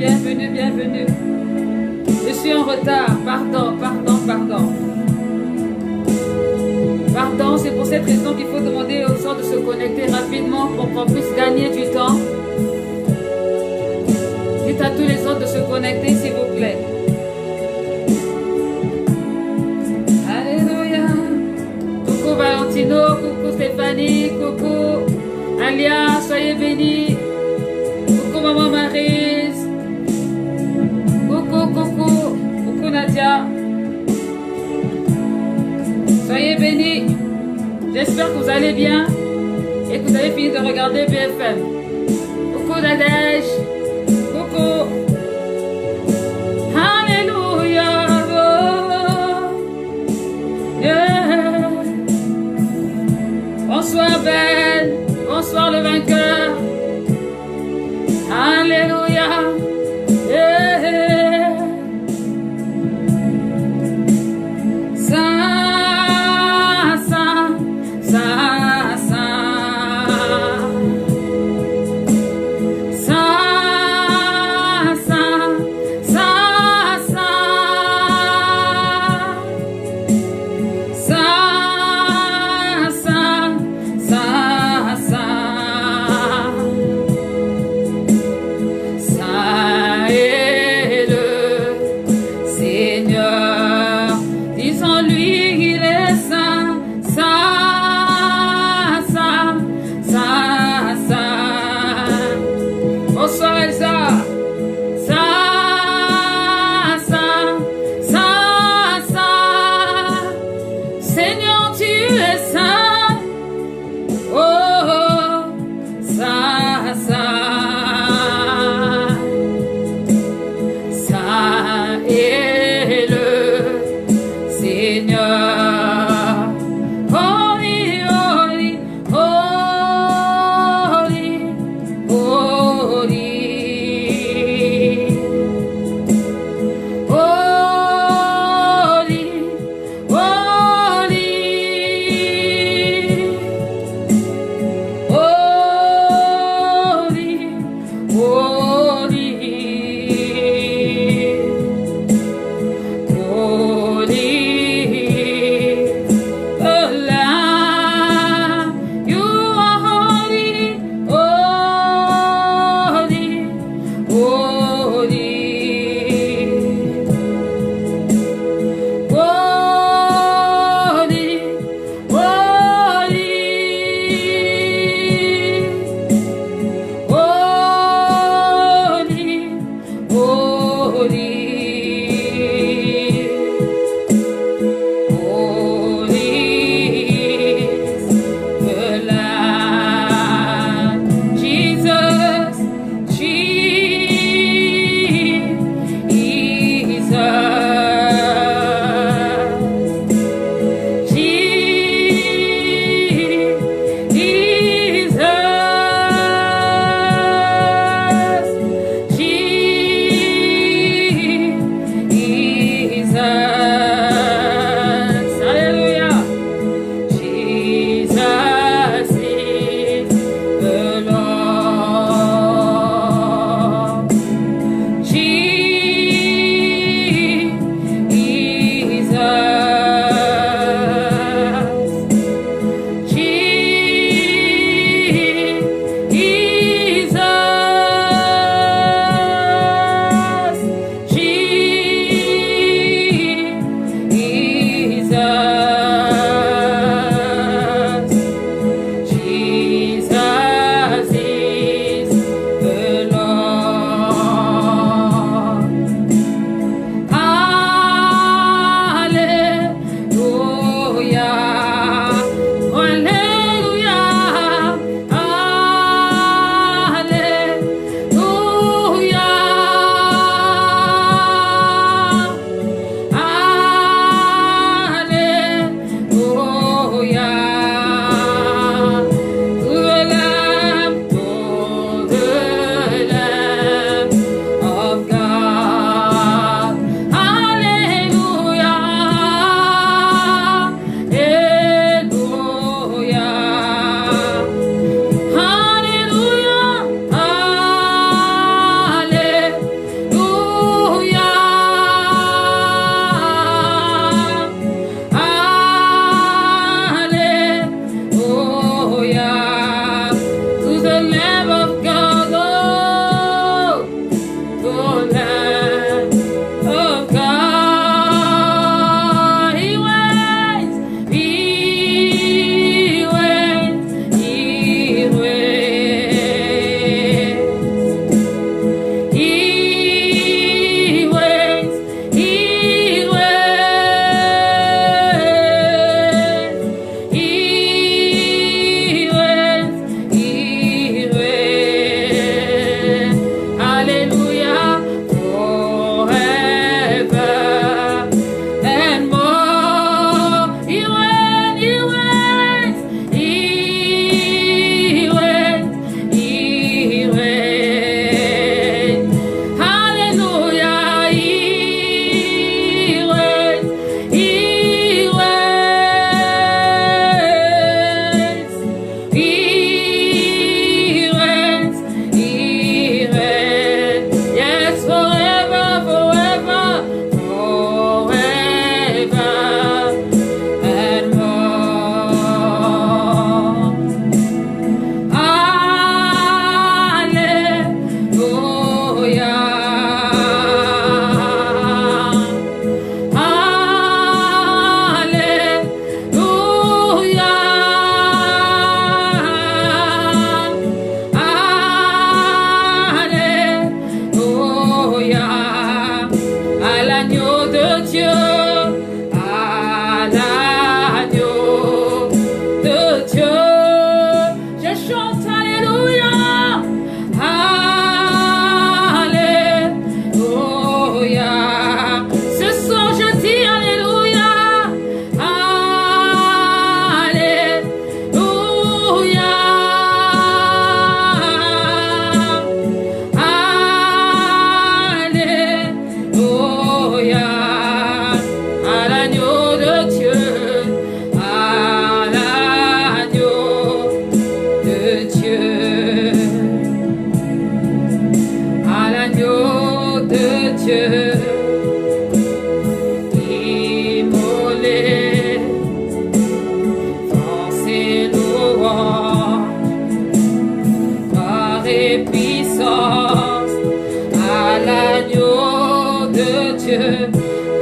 bienvenue, bienvenue. Je suis en retard, pardon, pardon, pardon. Pardon, c'est pour cette raison qu'il faut demander aux gens de se connecter rapidement pour qu'on puisse gagner du temps. Dites à tous les autres de se connecter, s'il vous plaît. Alléluia. Coucou Valentino, coucou Stéphanie, coucou Alia, soyez bénis. Coucou Maman Maryse. Coucou Nadia. Soyez bénis. J'espère que vous allez bien et que vous avez fini de regarder BFM. Coucou Nadège. Coucou. Alléluia. Oh. Yeah. Bonsoir Ben. Bonsoir le vainqueur. Alléluia. Yeah.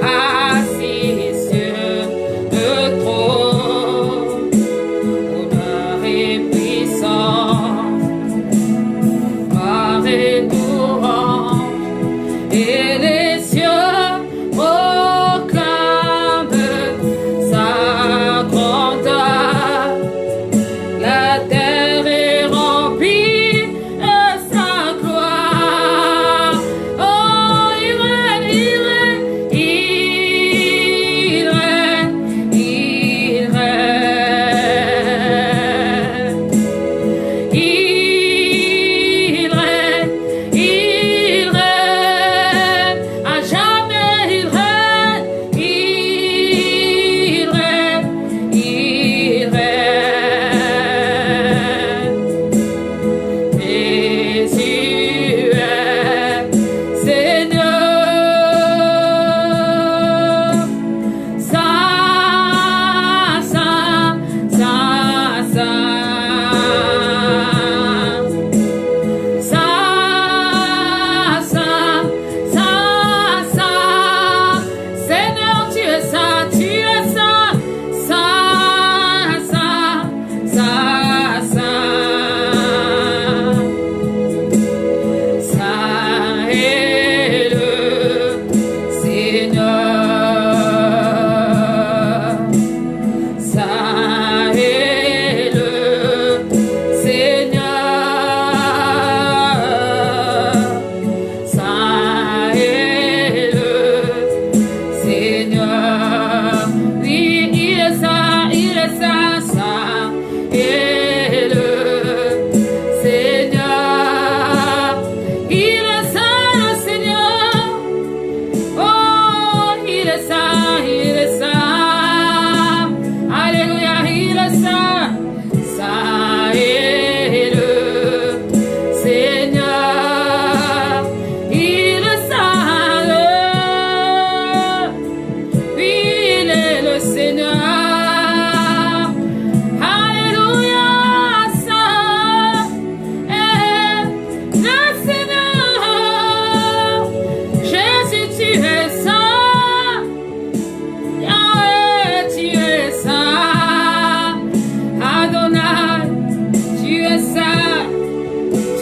assis sur le trône, honneur et puissance, gloire et louange, et les cieux proclament sa grandeur. La terre est remplie de sa gloire. Oh, il règne, il règne, il règne, il règne. Il règne, il règne, à jamais il règne, il règne, il règne. Jésus est Seigneur. Saint, Saint, Saint, Saint. Saint, Saint, Saint, Saint. Seigneur, tu es saint, tu es saint. Saint, Saint, Saint, Saint. Saint est le Seigneur. Saint est le Seigneur. Saint est le Seigneur. Oui, il est saint, saint est le Seigneur. Il est saint, le Seigneur. Oh, il est saint, il est saint. Alléluia, il est saint. Saint est le Seigneur. Il est saint. Oui, il est le Seigneur. Alléluia, saint est le Seigneur. Jésus, tu es saint. Yahweh, tu es saint. Adonai, tu es saint.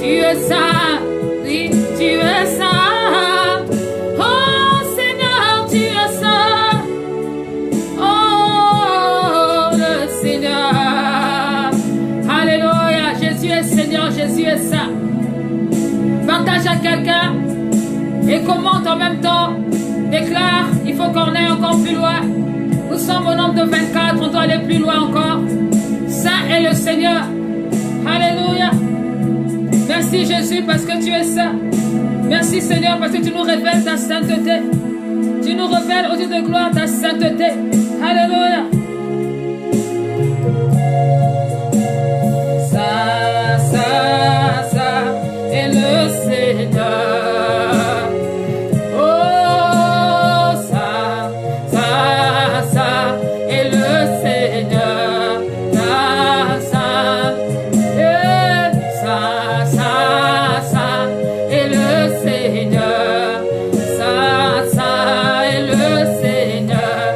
Tu es saint. Oui, tu es saint. Oh Seigneur, tu es saint. Oh le Seigneur. Alléluia, Jésus est Seigneur, Jésus est saint. Partage à quelqu'un et commente en même temps. Déclare, il faut qu'on aille encore plus loin. Nous sommes au nombre de 24, on doit aller plus loin encore. Saint est le Seigneur. Alléluia. Merci Jésus parce que tu es saint. Merci Seigneur parce que tu nous révèles ta sainteté. Tu nous révèles au Dieu de gloire ta sainteté. Alléluia. Saint, Saint, Saint est le Seigneur. Oh, Saint, Saint, Saint est le Seigneur. Saint, Saint, Saint, Saint, Saint est le Seigneur. Saint, Saint est le Seigneur.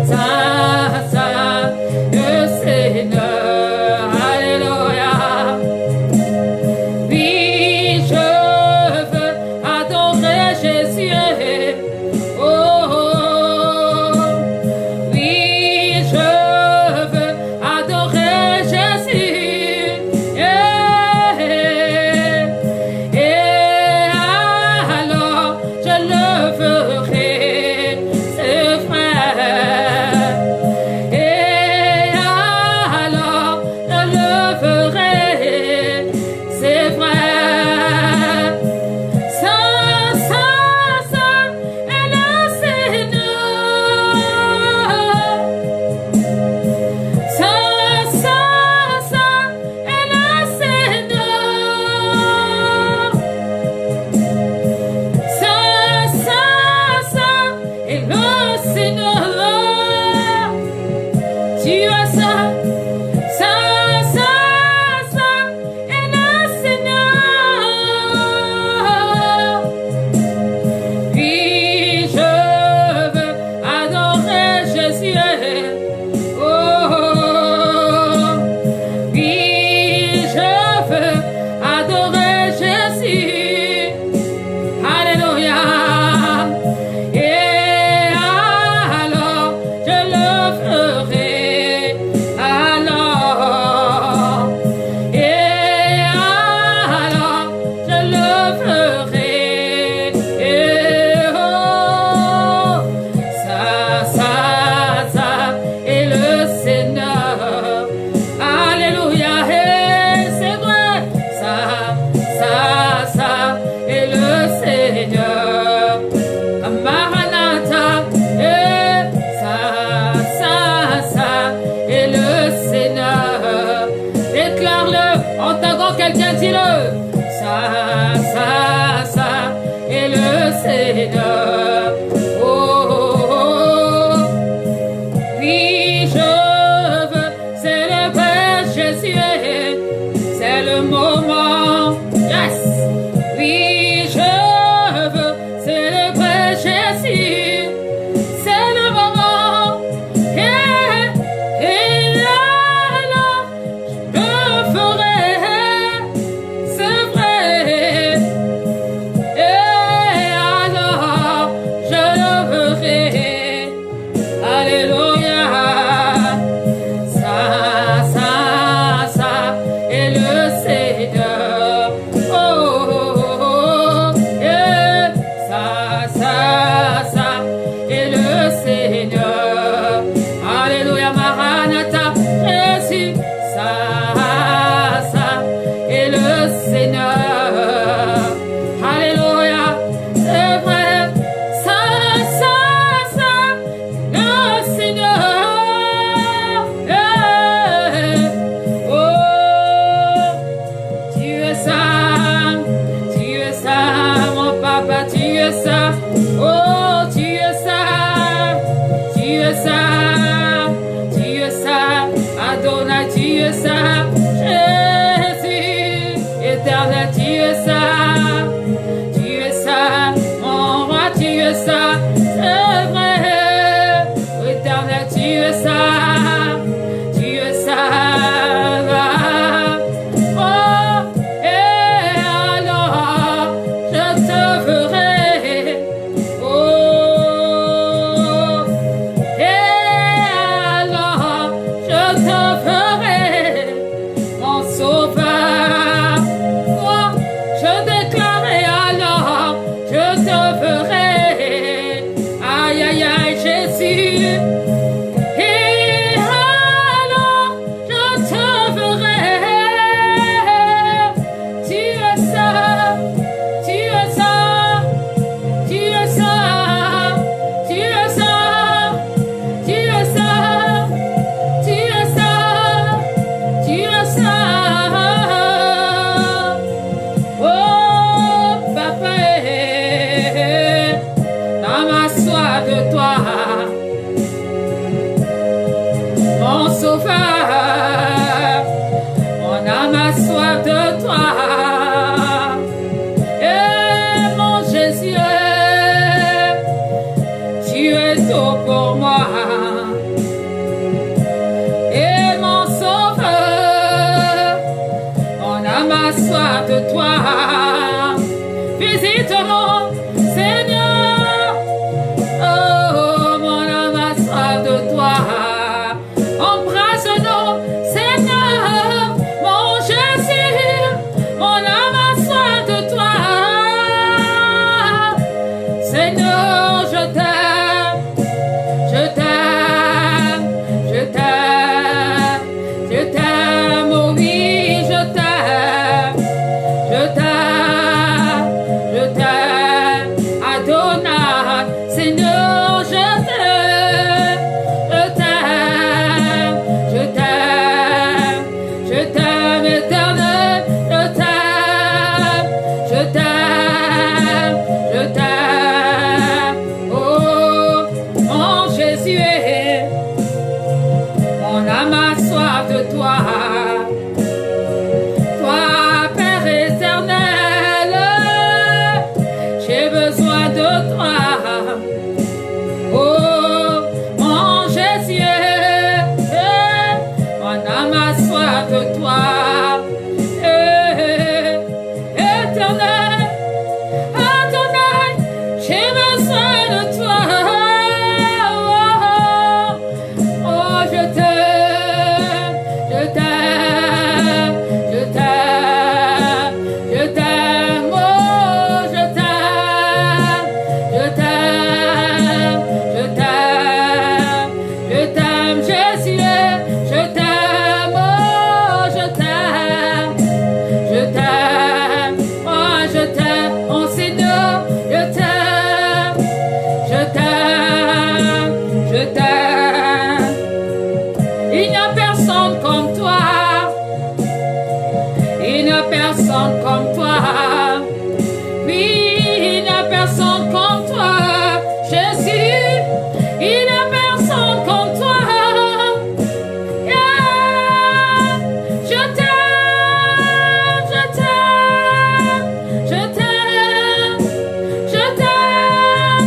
Saint, Saint. devant quelqu'un, dis-le. Ça est le Seigneur. Oh, oh, oh. Oui, je veux célébrer Jésus. C'est le moment. Yes. Oui, je veux célébrer Jésus. C'est le moment. Et alors, je le ferai. C'est vrai. Et alors, je le ferai. Alléluia. Ça est le Seigneur. Oh, oh, oh, yeah. Ça est le Seigneur. Alléluia, Maranatha, Jésus. Ça est le Seigneur. Alléluia, c'est vrai. Ça, le Seigneur. Yeah. Oh, tu es ça, mon papa, tu es ça. Oh, tu es ça, Adonai, tu es ça. Jésus, éternel, tu es ça, mon roi, tu es ça. C'est vrai, éternel, tu es ça. Oh, et alors, je te ferai. Oh, et alors, je te ferai mon sauveur. Moi, je déclarerai alors, je te ferai. Aïe, aïe, aïe, Jésus. Et alors, je te ferai. Tu es ça, tu es ça, tu es ça, tu es ça, tu es ça, tu es ça, tu es ça. Oh, papa, dans ma soif de toi, mon sauveur, mon âme a soif de toi. Et mon Jésus, tu es tout pour moi. Et mon sauveur, mon âme a soif de toi. Visite-nous, Seigneur. Oh, mon âme a soif de toi. Embrasse-nous, Seigneur, mon Jésus. Mon âme a soif de toi. Seigneur, je t'aime, je t'aime, je t'aime, je t'aime, oh oui, je t'aime, je t'aime, je t'aime. personne comme toi. Oui, il n'y a personne comme toi. Jésus, il n'y a personne comme toi. Yeah. Je t'aime, je t'aime, je t'aime, je t'aime,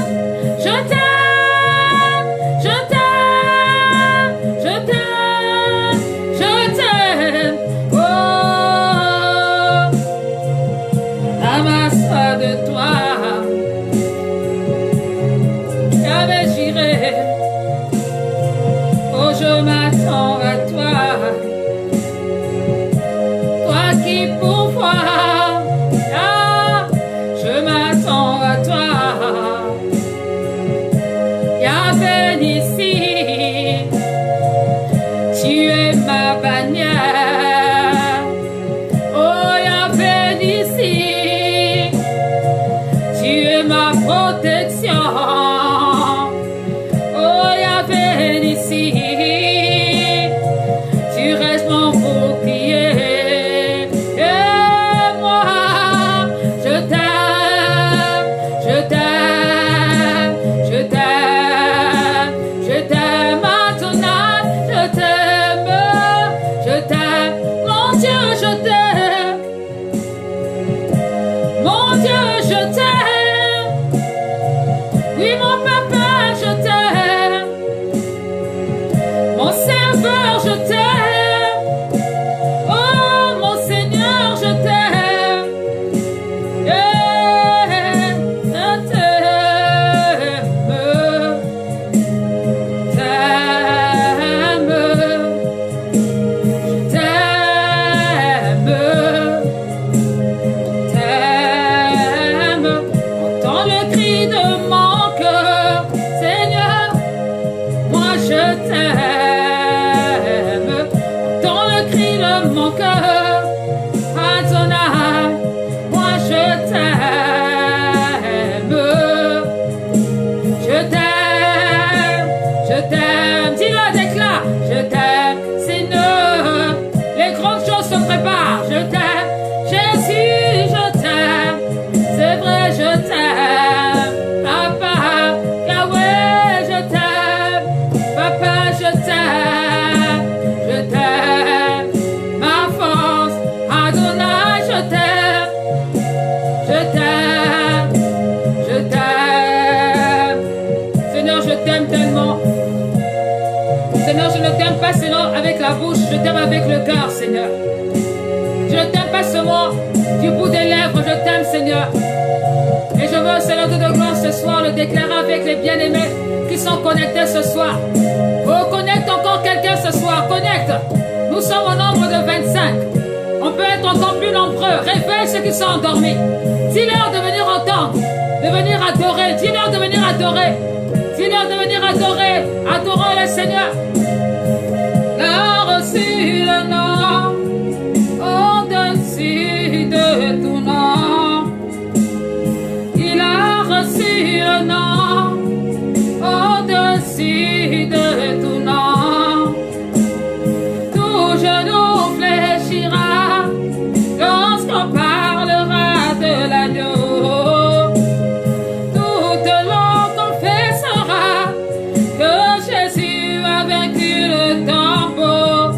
je t'aime, je t'aime, je t'aime, je t'aime. Oh, amasse-toi de toi. Jamais j'irai. Oh, je m'attends à toi. Toi qui pourvois. Ah, je m'attends à toi. Yahvé ici. Tu es ma bannière. Oh, Yahvé ici. Tu es ma protection. Oh, Yahvé ici. Tu restes mon bouclier. Et moi, je t'aime, je t'aime, je t'aime, je t'aime Adonai, je t'aime, je t'aime, mon Dieu, je t'aime, mon Dieu, je t'aime, oui, mon papa, je t'aime, mon serveur, je t'aime, oh, mon Seigneur, je t'aime, yeah, je t'aime, t'aime, t'aime, entends le cri de mon cœur, Seigneur, moi je t'aime, entends le cri de mon cœur, Adonai, moi je t'aime, je t'aime, je t'aime, dis-le, déclare, je t'aime, Seigneur, les grandes choses se préparent, je t'aime, Jésus, je t'aime, c'est vrai, je t'aime, Papa, Yahweh, je t'aime, Papa, je t'aime, ma force, Adonai, je t'aime, je t'aime, je t'aime, Seigneur, je t'aime tellement. Seigneur, je ne t'aime pas seulement avec la bouche, je t'aime avec le cœur, Seigneur. Je ne t'aime pas seulement du bout des lèvres, je t'aime, Seigneur. Et je veux, Seigneur, de gloire ce soir, le déclarer avec les bien-aimés qui sont connectés ce soir. Oh, connecte encore quelqu'un ce soir, connecte. Nous sommes au nombre de 25. On peut être encore plus nombreux. Réveille ceux qui sont endormis. Dis-leur de venir entendre, de venir adorer. Dis-leur de venir adorer. Dis-leur de venir adorer. Adorons le Seigneur. Il a reçu le nom au-dessus de tout nom. Il a reçu le nom au-dessus de tout nom. Tout genou fléchira lorsqu'on parlera de l'agneau. Toute langue confessera que Jésus a vaincu le tombeau.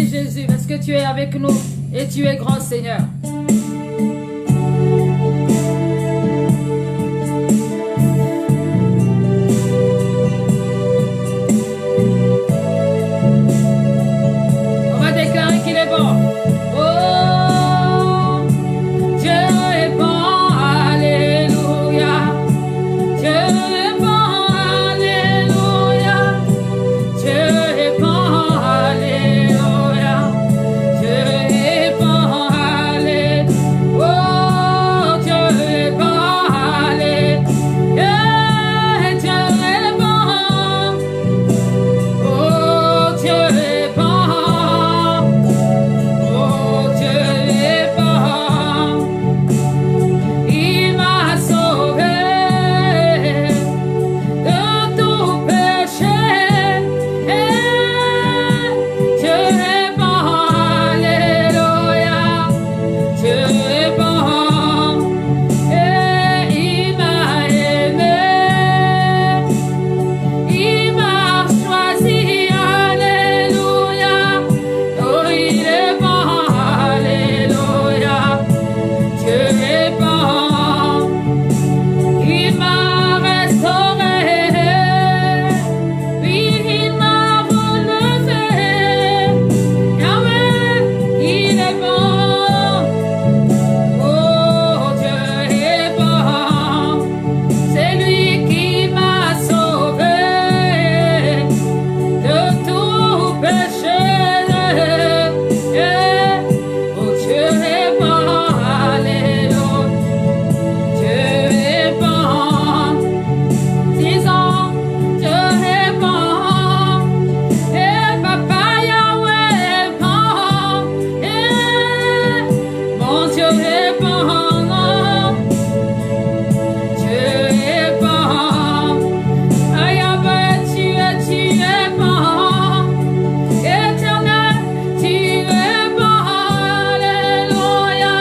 Merci Jésus, parce que tu es avec nous et tu es grand Seigneur. On va déclarer qu'il est bon. Oh, Dieu est bon, alléluia. Dieu est bon, alléluia. Dieu est bon, alléluia. Dieu est bon, alléluia. Oh, Dieu est bon, alléluia. Dieu est bon. Oh, Dieu est bon. Oh, Dieu est bon. Il m'a sauvé de tout péché. Dieu est bon, alléluia. Dieu est bon. Et il m'a aimé. Il m'a choisi, alléluia. Oh, il est bon, alléluia. Dieu est bon. Il m'a restauré. Oui, il m'a relevé. Yahweh, il est bon. Oh, Dieu est bon. C'est lui qui m'a sauvé de tout péché. Oh, Dieu est bon, alléluia. Dieu est bon. Disons, Dieu est bon. Et Papa Yahweh est bon. Mon Dieu est bon. Dieu est bon. Ah, Yahweh, tu es bon. Éternel, tu es bon. Alléluia.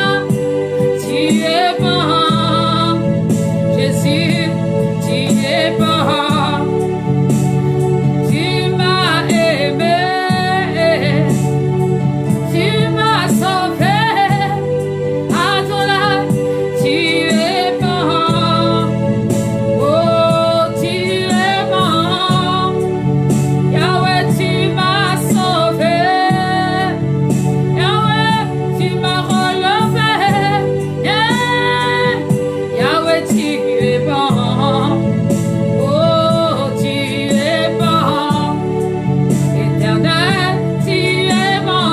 Tu es bon. Jésus, tu es bon. Tu m'as aimé. Tu m'as sauvé. Adonai, tu es bon. Oh, tu es bon. Yahweh, tu m'as sauvé. Yahweh, tu m'as relevé. Yahweh, tu es bon. Oh, tu es bon. Éternel, tu es bon.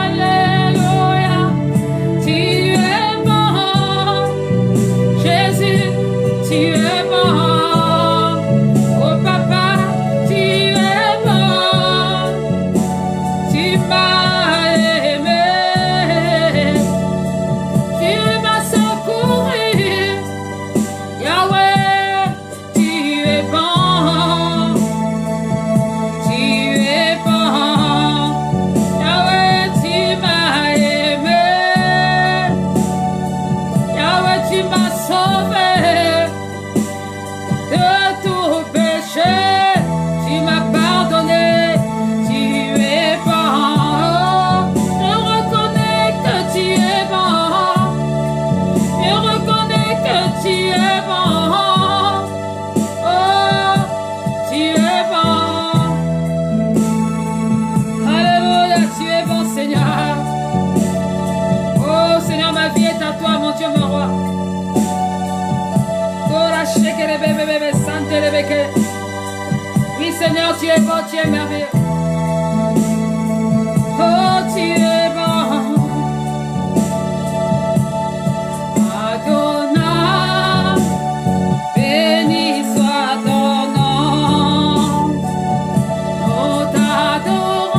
Alléluia. Tu es bon. Jésus, tu es bon. Oh, Papa, tu es bon. Tu m'as aimé. Tu m'as secouru. Yahweh, tu es bon. Tu es bon. Yahweh, tu m'as aimé. Yahweh, tu m'as sauvé de tout péché. Tu m'as pardonné. Tu es bon. Je reconnais que tu es bon. Je reconnais que tu es bon. Oh, tu es bon. Alléluia, tu es bon, Seigneur. Oh, Seigneur, ma vie est à toi, mon Dieu, mon roi. Oui, Seigneur, tu es bon, tu es merveilleux. Oh, tu es bon. Adonai, béni soit ton nom. Nous t'adorons.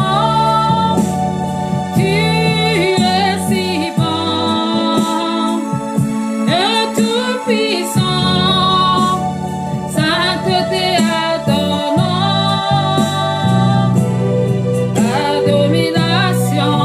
Tu es si bon et tout puissant. Sainteté à ton nom. Ta domination.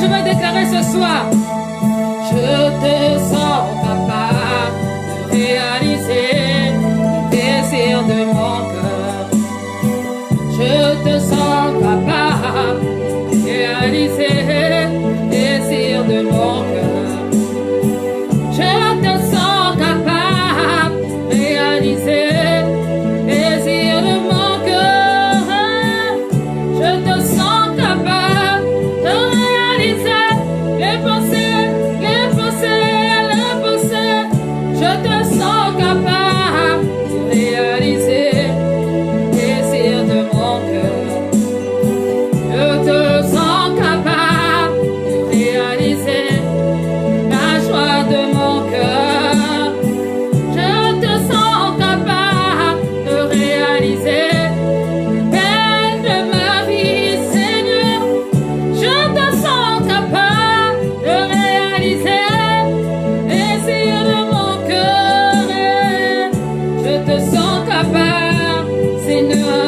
Je veux déclarer ce soir, je te sens capable de réaliser les désirs de mon cœur. Je te sens capable de réaliser les désirs de mon cœur. Je te sens capable de réaliser les désirs de mon cœur. Je te sens capable de réaliser les pensées. Je te sens capable de réaliser les désirs de mon cœur. Je te sens capable de réaliser la joie de mon cœur. Je te sens capable de réaliser les peines de ma vie, Seigneur. Je te sens capable de réaliser les désirs de mon cœur. Je te sens capable, Seigneur.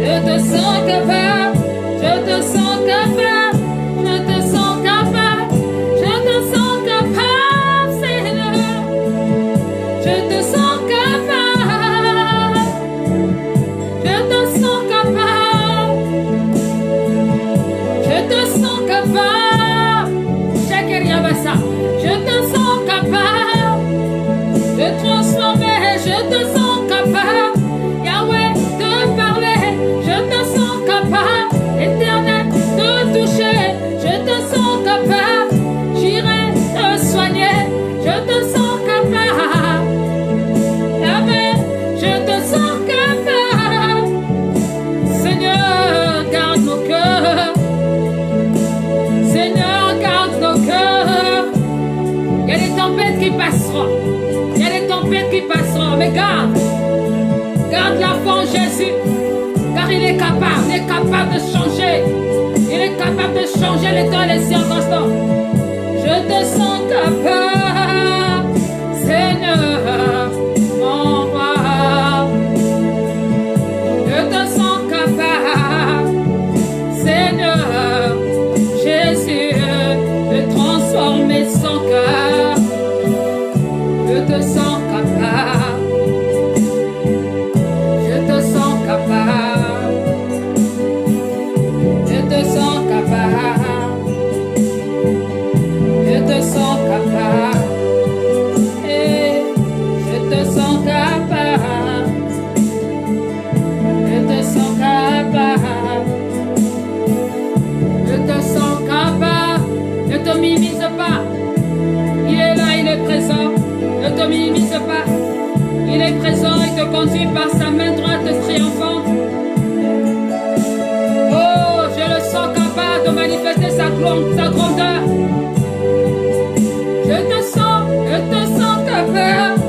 Je te sens capable. Je te sens capable. Je te sens capable. Je te sens capable, Seigneur. Je te sens capable. Je te sens capable. Je te sens capable. Shakeriabasa. Je te sens capable de transformer. Je te sens capable, Yahweh, de parler. Je te sens capable, Éternel, de toucher. Je te sens capable, j'irai te soigner. Je te sens capable, Yahweh, je te sens capable. Seigneur, garde nos cœurs. Seigneur, garde nos cœurs. Il y a des tempêtes qui passeront. Il y a des tempêtes qui passeront. Mais garde la foi en Jésus. Car il est capable de changer. Il est capable de changer les temps et les circonstances. Je te sens capable, Seigneur, mon roi. Je te sens capable, Seigneur, Jésus, de transformer son cœur. Je te sens capable. Je te sens capable. Je te sens capable. Je te sens capable. Eh, je te sens capable. Je te sens capable. Je te sens capable. Ne te minimise pas. Il est là, il est présent. Ne te minimise pas. Il est présent et te conduit par sa main droite triomphante. Oh, je le sens capable de manifester sa grandeur. Je te sens capable.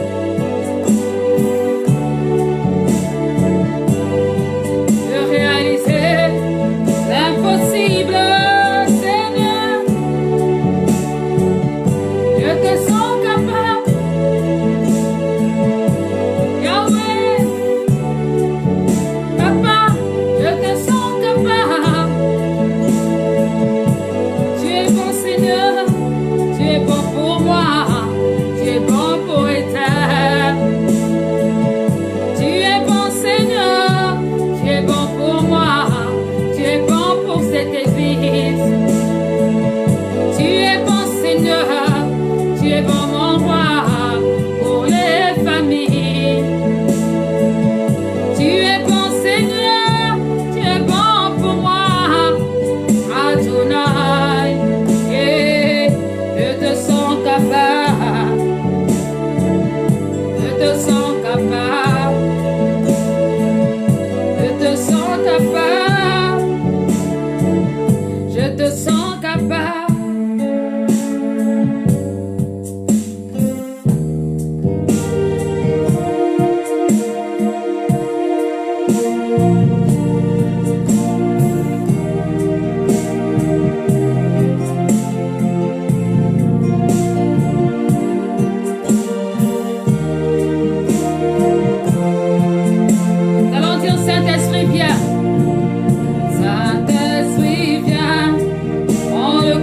De réaliser l'impossible, Seigneur. Je te sens capable, Yahweh. Papa, sens capable. Allons dire Saint-Esprit, viens. Saint-Esprit, viens. On le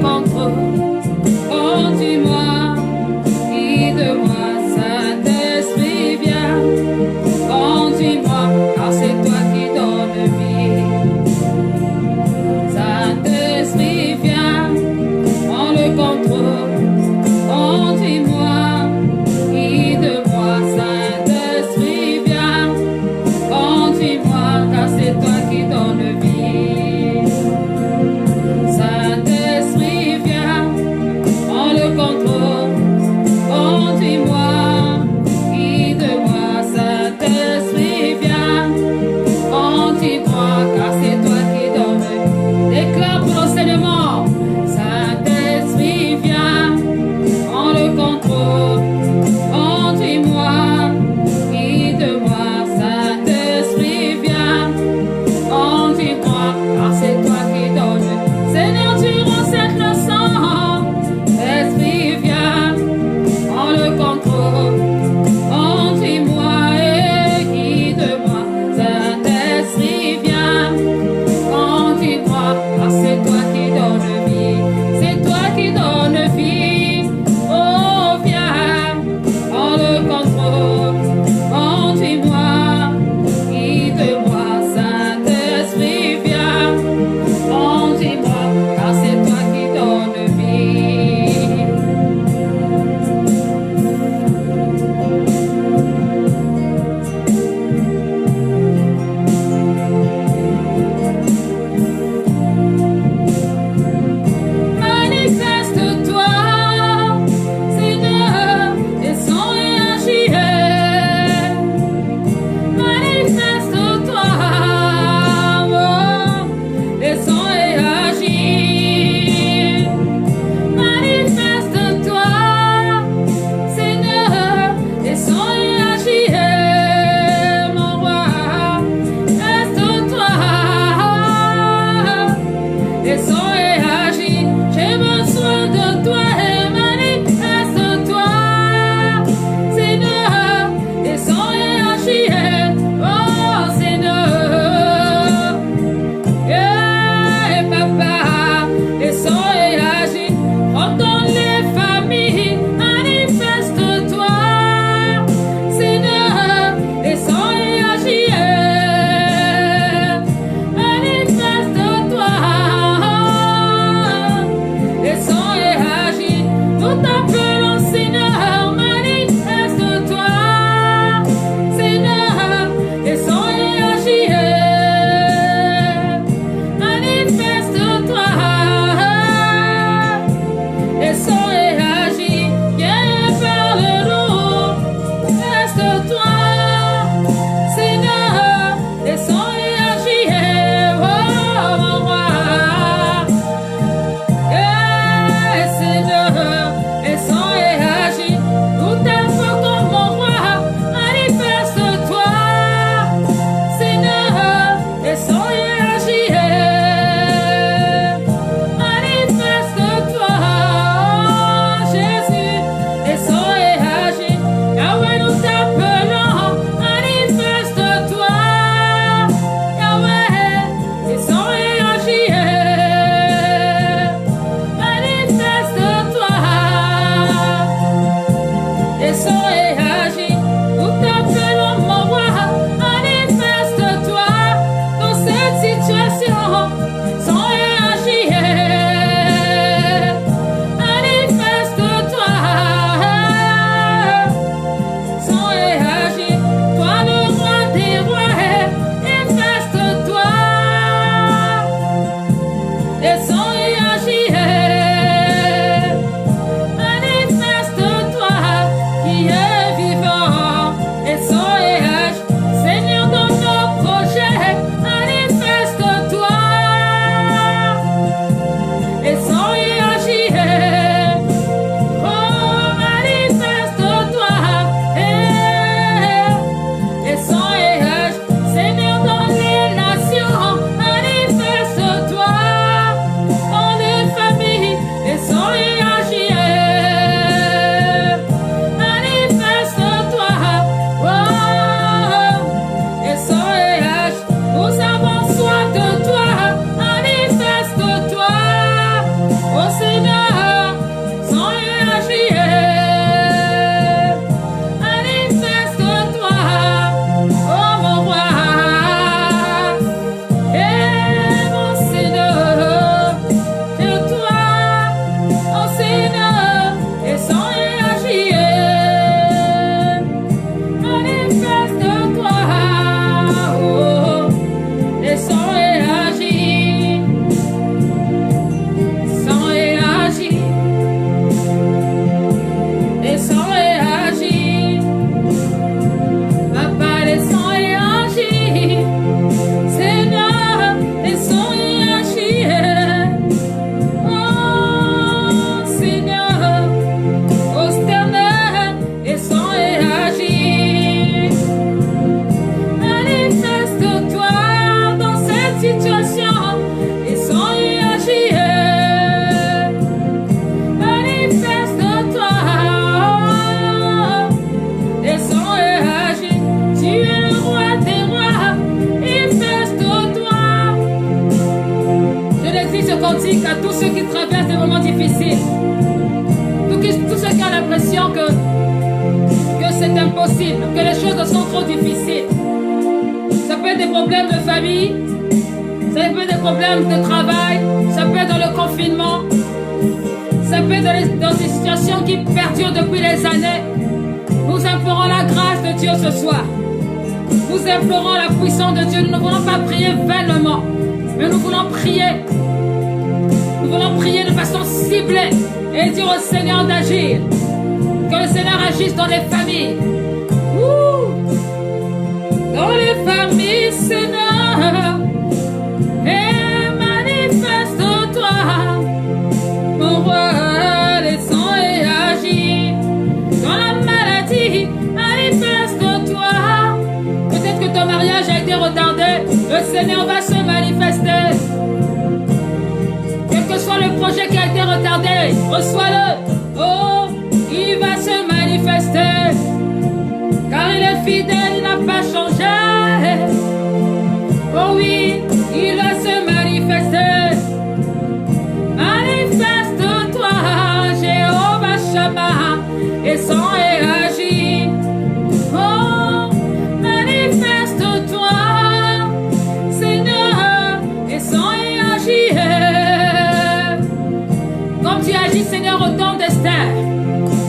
ceux qui traversent des moments difficiles. Tous ceux qui ont l'impression que c'est impossible, que les choses sont trop difficiles. Ça peut être des problèmes de famille, ça peut être des problèmes de travail, ça peut être dans le confinement, ça peut être dans des situations qui perdurent depuis des années. Nous implorons la grâce de Dieu ce soir. Nous implorons la puissance de Dieu. Nous ne voulons pas prier vainement, mais nous voulons prier. Nous voulons prier de façon ciblée et dire au Seigneur d'agir. Que le Seigneur agisse dans les familles. Dans les familles, Seigneur. Et manifeste-toi. Mon roi, descends et agis. Dans la maladie, manifeste-toi. Peut-être que ton mariage a été retardé. Le Seigneur va se manifester. Quel que soit le projet qui a été retardé, reçois-le. Oh, il va se manifester. Car il est fidèle, il n'a pas changé. Oh oui, il va se manifester. Manifeste-toi, Jéhovah Shammah, descends et agis. Oh, manifeste-toi, Seigneur, descends et agis. Comme tu agis, Seigneur, au temps d'Esther,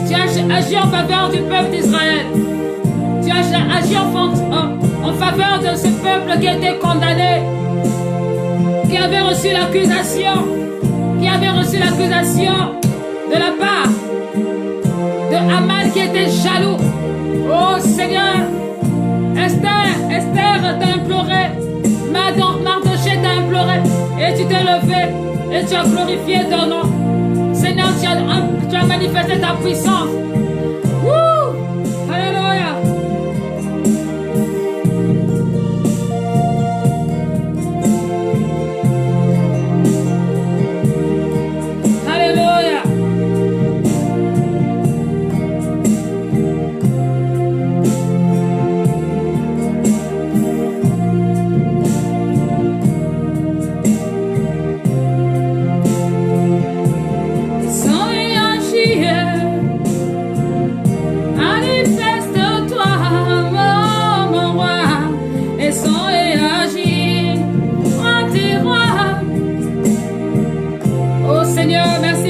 tu as agi en faveur du peuple d'Israël. Tu as agi en faveur de ce peuple qui était condamné, qui avait reçu l'accusation, de la part de Haman qui était jaloux. Oh Seigneur, Esther t'a imploré, Mardochée t'a imploré, et tu t'es levé et tu as glorifié ton nom. Seigneur, tu as manifesté ta puissance. Alléluia. Alléluia.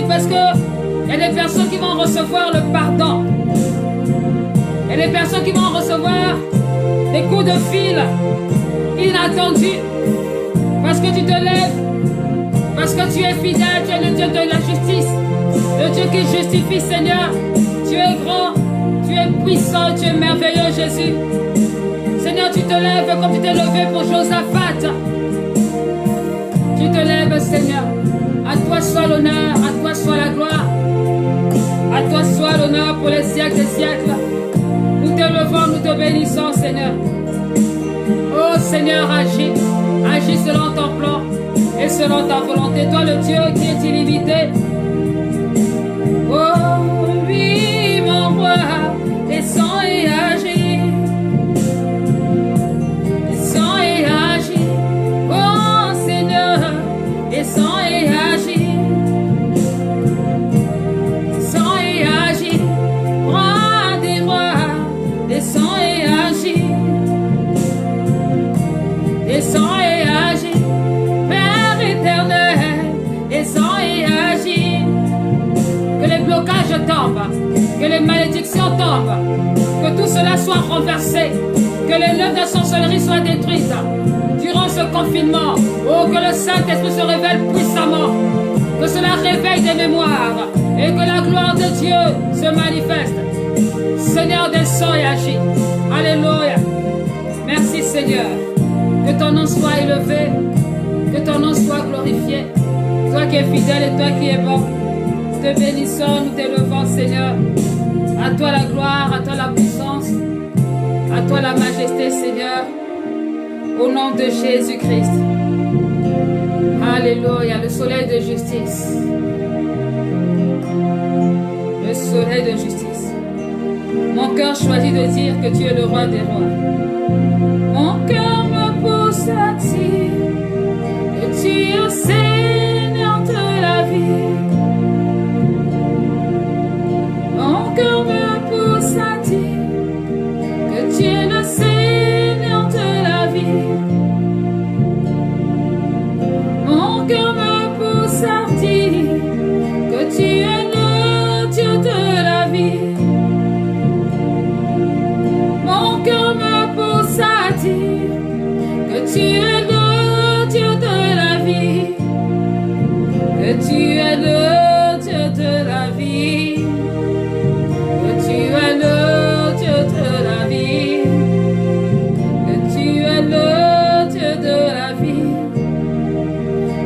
Parce qu'il y a des personnes qui vont recevoir le pardon. Il y a des personnes qui vont recevoir des coups de fil inattendus. Parce que tu te lèves, parce que tu es fidèle, tu es le Dieu de la justice, le Dieu qui justifie, Seigneur. Tu es grand, tu es puissant, tu es merveilleux, Jésus. Seigneur, tu te lèves comme tu t'es levé pour Josaphat. Tu te lèves, Seigneur. À toi soit l'honneur, à toi soit la gloire. À toi soit l'honneur pour les siècles des siècles. Nous te levons, nous te bénissons, Seigneur. Oh Seigneur, agis. Agis selon ton plan et selon ta volonté. Toi, le Dieu qui est illimité. Oh oui, mon roi, descends et agis. Descends et agis. Oh Seigneur, descends et agis. Descends et agis. Roi des rois, descends et agis. Descends et agis. Père éternel, descends et agis. Que les blocages tombent, que les malédictions tombent, que tout cela soit renversé, que les œuvres de sorcellerie soient détruites durant ce confinement. Oh, que le Saint-Esprit se révèle puissamment, que cela réveille des mémoires et que la gloire de Dieu se manifeste. Seigneur, descends et agis. Alléluia. Merci Seigneur. Que ton nom soit élevé, que ton nom soit glorifié. Toi qui es fidèle et toi qui es bon. Nous te bénissons, nous t'élevons, Seigneur. À toi la gloire, à toi la puissance, à toi la majesté, Seigneur. Au nom de Jésus-Christ. Alléluia, le soleil de justice. Le soleil de justice. Mon cœur choisit de dire que tu es le roi des rois. Mon cœur me pousse à dire que tu es Seigneur de la vie. tu es le Dieu de la vie, que tu es le Dieu de la vie, que tu es le Dieu de la vie, que tu es le Dieu de la vie,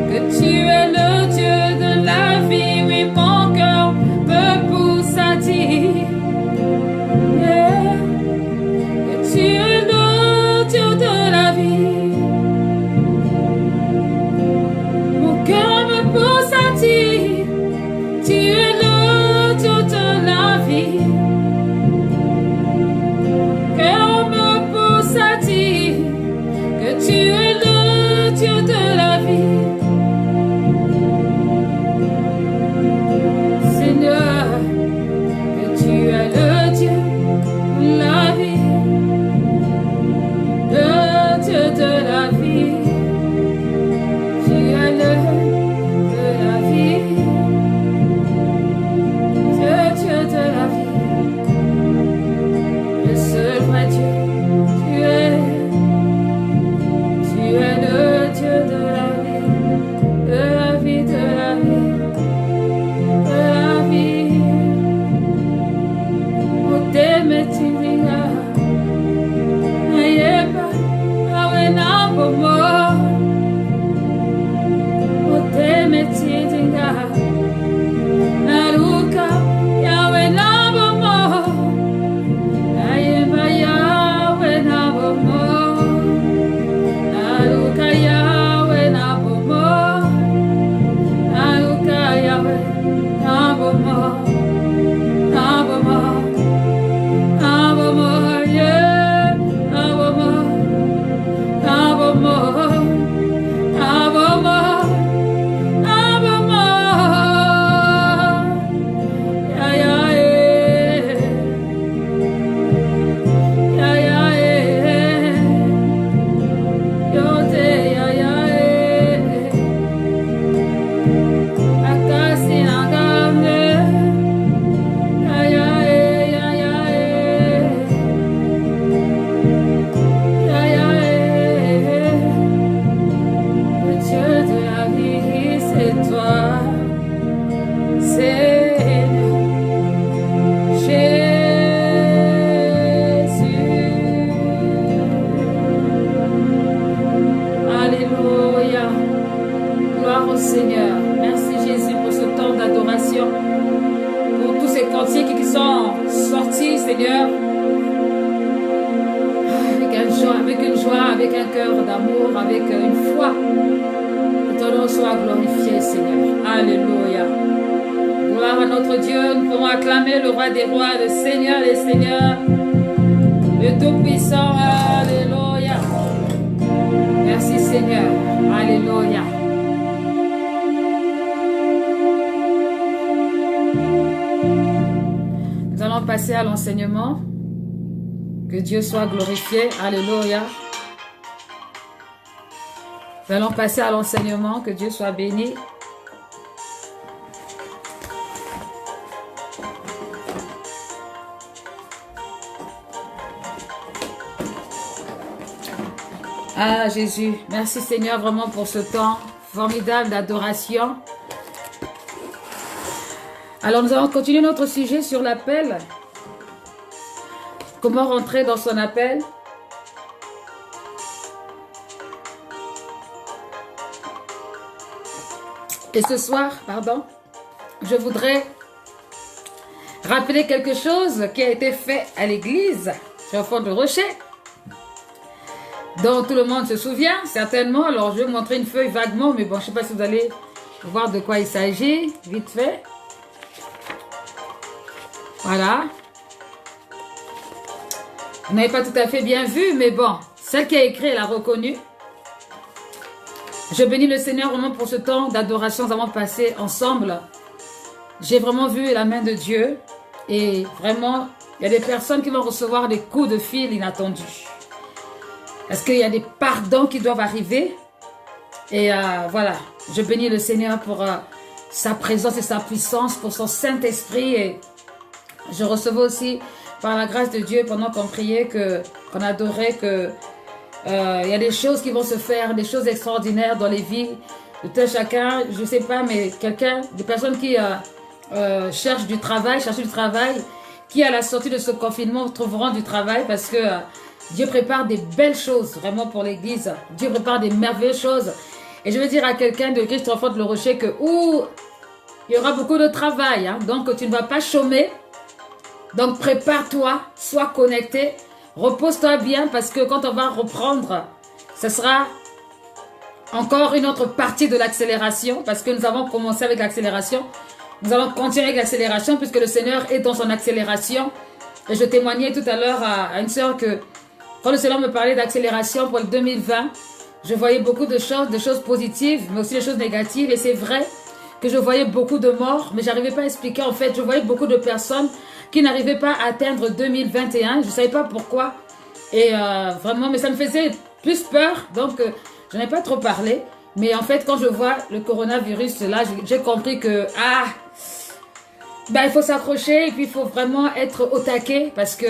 que tu es le Dieu de la vie, oui, mon cœur me pousse à dire, yeah, que tu es le Dieu de la vie, mon cœur me pousse à dire, tu es le Dieu de la vie, cœur me pousse à dire que tu es le Dieu de la vie. Seigneur, que tu es le Dieu de la vie, le Dieu de la vie, tu es le Dieu de la vie, Dieu de la vie, le seul vrai Dieu, tu es le Dieu de la vie, de la vie, de la vie. À l'enseignement, que Dieu soit glorifié, alléluia. Nous allons passer à l'enseignement, que Dieu soit béni. Ah Jésus, merci Seigneur vraiment pour ce temps formidable d'adoration. Alors nous allons continuer notre sujet sur l'appel. Comment rentrer dans son appel? Et ce soir, je voudrais rappeler quelque chose qui a été fait à l'église sur le fond de Rocher, dont tout le monde se souvient certainement. Alors je vais vous montrer une feuille vaguement, mais bon, je ne sais pas si vous allez voir de quoi il s'agit, vite fait. Voilà. Vous n'avez pas tout à fait bien vu, mais bon, celle qui a écrit, elle a reconnu. Je bénis le Seigneur vraiment pour ce temps d'adoration, nous avons passé ensemble. J'ai vraiment vu la main de Dieu et vraiment, il y a des personnes qui vont recevoir des coups de fil inattendus. Parce qu'il y a des pardons qui doivent arriver. Et voilà, je bénis le Seigneur pour sa présence et sa puissance, pour son Saint-Esprit. Et je recevais aussi, par la grâce de Dieu, pendant qu'on priait, qu'on adorait, que Il y a des choses qui vont se faire, des choses extraordinaires dans les vies de tout chacun. Je ne sais pas, mais des personnes qui cherchent du travail, qui à la sortie de ce confinement trouveront du travail parce que Dieu prépare des belles choses vraiment pour l'église. Dieu prépare des merveilleuses choses. Et je veux dire à quelqu'un de Christ Renfort le Rocher que il y aura beaucoup de travail. Hein, donc tu ne vas pas chômer. Donc prépare-toi, sois connecté, repose-toi bien parce que quand on va reprendre, ce sera encore une autre partie de l'accélération parce que nous avons commencé avec l'accélération. Nous allons continuer avec l'accélération puisque le Seigneur est dans son accélération. Et je témoignais tout à l'heure à une sœur que quand le Seigneur me parlait d'accélération pour le 2020, je voyais beaucoup de choses positives, mais aussi des choses négatives. Et c'est vrai que je voyais beaucoup de morts, mais j'arrivais pas à expliquer. En fait, je voyais beaucoup de personnes qui n'arrivaient pas à atteindre 2021. Je ne savais pas pourquoi. Et vraiment, mais ça me faisait plus peur. Donc, je n'ai pas trop parlé. Mais en fait, quand je vois le coronavirus, là, j'ai compris que, il faut s'accrocher et puis il faut vraiment être au taquet parce que,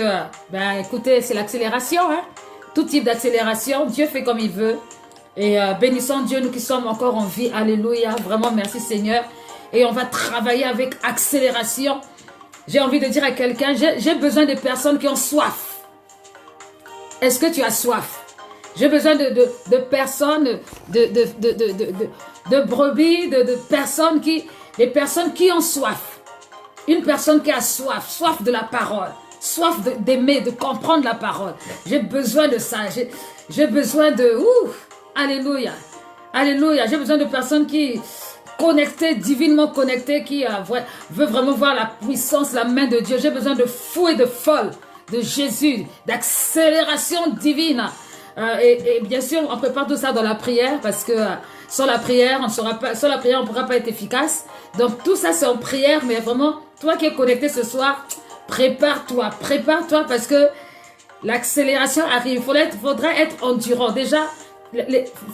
écoutez, c'est l'accélération, hein. Tout type d'accélération, Dieu fait comme il veut. Et bénissons Dieu, nous qui sommes encore en vie, alléluia, vraiment merci Seigneur. Et on va travailler avec accélération. J'ai envie de dire à quelqu'un, j'ai besoin de personnes qui ont soif. Est-ce que tu as soif? J'ai besoin de personnes, de brebis, des personnes qui ont soif. Une personne qui a soif, soif de la parole, soif d'aimer, de comprendre la parole. J'ai besoin de ça. J'ai besoin de... Alléluia. Alléluia. J'ai besoin de personnes qui... connectées, divinement connectées, qui veut vraiment voir la puissance, la main de Dieu. J'ai besoin de fou et de folle de Jésus, d'accélération divine. Et bien sûr, on prépare tout ça dans la prière parce que sans la prière, on ne pourra pas être efficace. Donc tout ça, c'est en prière, mais vraiment, toi qui es connecté ce soir, prépare-toi parce que l'accélération arrive. Il faudra être endurant. Déjà,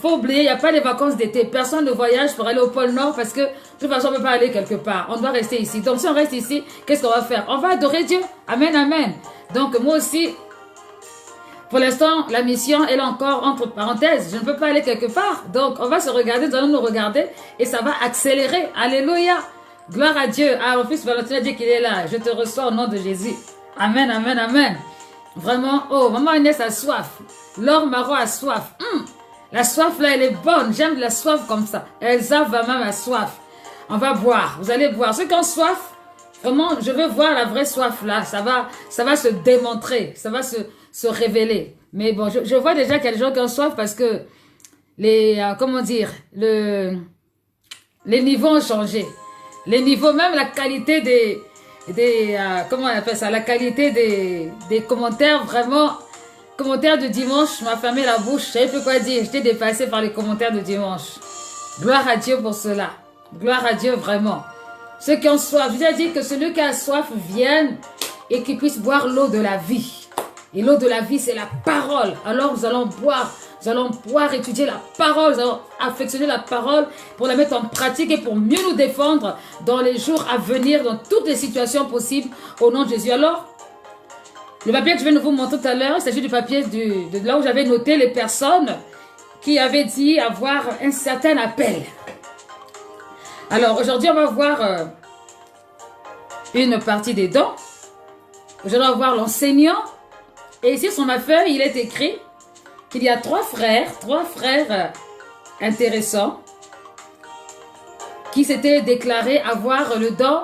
faut oublier, il n'y a pas les vacances d'été. Personne ne voyage pour aller au pôle Nord parce que de toute façon, on ne peut pas aller quelque part. On doit rester ici. Donc si on reste ici, qu'est-ce qu'on va faire? On va adorer Dieu. Amen, amen. Donc moi aussi, pour l'instant, la mission, elle est encore entre parenthèses. Je ne peux pas aller quelque part. Donc, on va se regarder, nous allons nous regarder et ça va accélérer. Alléluia. Gloire à Dieu. En plus, Valentin a dit qu'il est là. Je te reçois au nom de Jésus. Amen, amen, amen. Vraiment, maman Agnès a soif. Laure Marot a soif. La soif là, elle est bonne. J'aime la soif comme ça. Elsa va même a soif. On va boire. Vous allez boire. Ceux qui ont soif, vraiment, je veux voir la vraie soif là. Ça va se démontrer. Ça va se révéler. Mais bon, je vois déjà qu'il y a des gens qui ont soif parce que les niveaux ont changé. Les niveaux, même la qualité comment on appelle ça, la qualité des commentaires, vraiment, commentaires de dimanche m'a fermé la bouche, je savais plus quoi dire, j'étais dépassée par les commentaires de dimanche. Gloire à Dieu pour cela. Gloire à Dieu vraiment. Ceux qui ont soif, je vous ai dit que celui qui a soif vienne et qu'il puisse boire l'eau de la vie. Et l'eau de la vie, c'est la parole. Alors nous allons pouvoir étudier la parole, nous allons affectionner la parole pour la mettre en pratique et pour mieux nous défendre dans les jours à venir, dans toutes les situations possibles, au nom de Jésus. Alors, le papier que je vais vous montrer tout à l'heure, il s'agit du papier de là où j'avais noté les personnes qui avaient dit avoir un certain appel. Alors, aujourd'hui, on va voir une partie des dons. Aujourd'hui, on va voir l'enseignant. Et ici, sur ma feuille, il est écrit qu'il y a trois frères intéressants qui s'étaient déclarés avoir le don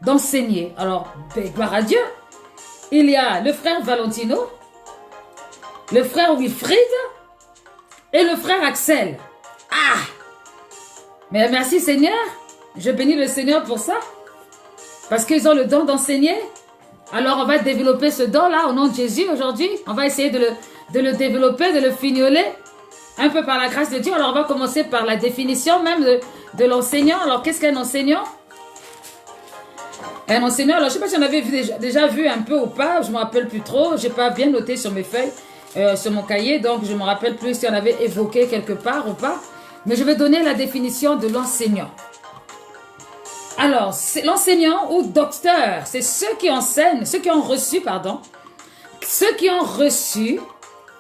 d'enseigner. Alors, gloire à Dieu. Il y a le frère Valentino, le frère Wilfried et le frère Axel. Mais merci Seigneur. Je bénis le Seigneur pour ça. Parce qu'ils ont le don d'enseigner. Alors, on va développer ce don-là au nom de Jésus aujourd'hui. On va essayer de le développer, de le fignoler un peu par la grâce de Dieu. Alors, on va commencer par la définition même de l'enseignant. Alors, qu'est-ce qu'un enseignant? Un enseignant, alors je ne sais pas si on avait déjà vu un peu ou pas. Je ne me rappelle plus trop. Je n'ai pas bien noté sur mes feuilles, sur mon cahier. Donc, je ne me rappelle plus si on avait évoqué quelque part ou pas. Mais je vais donner la définition de l'enseignant. Alors, l'enseignant ou docteur, c'est ceux qui enseignent, ceux qui ont reçu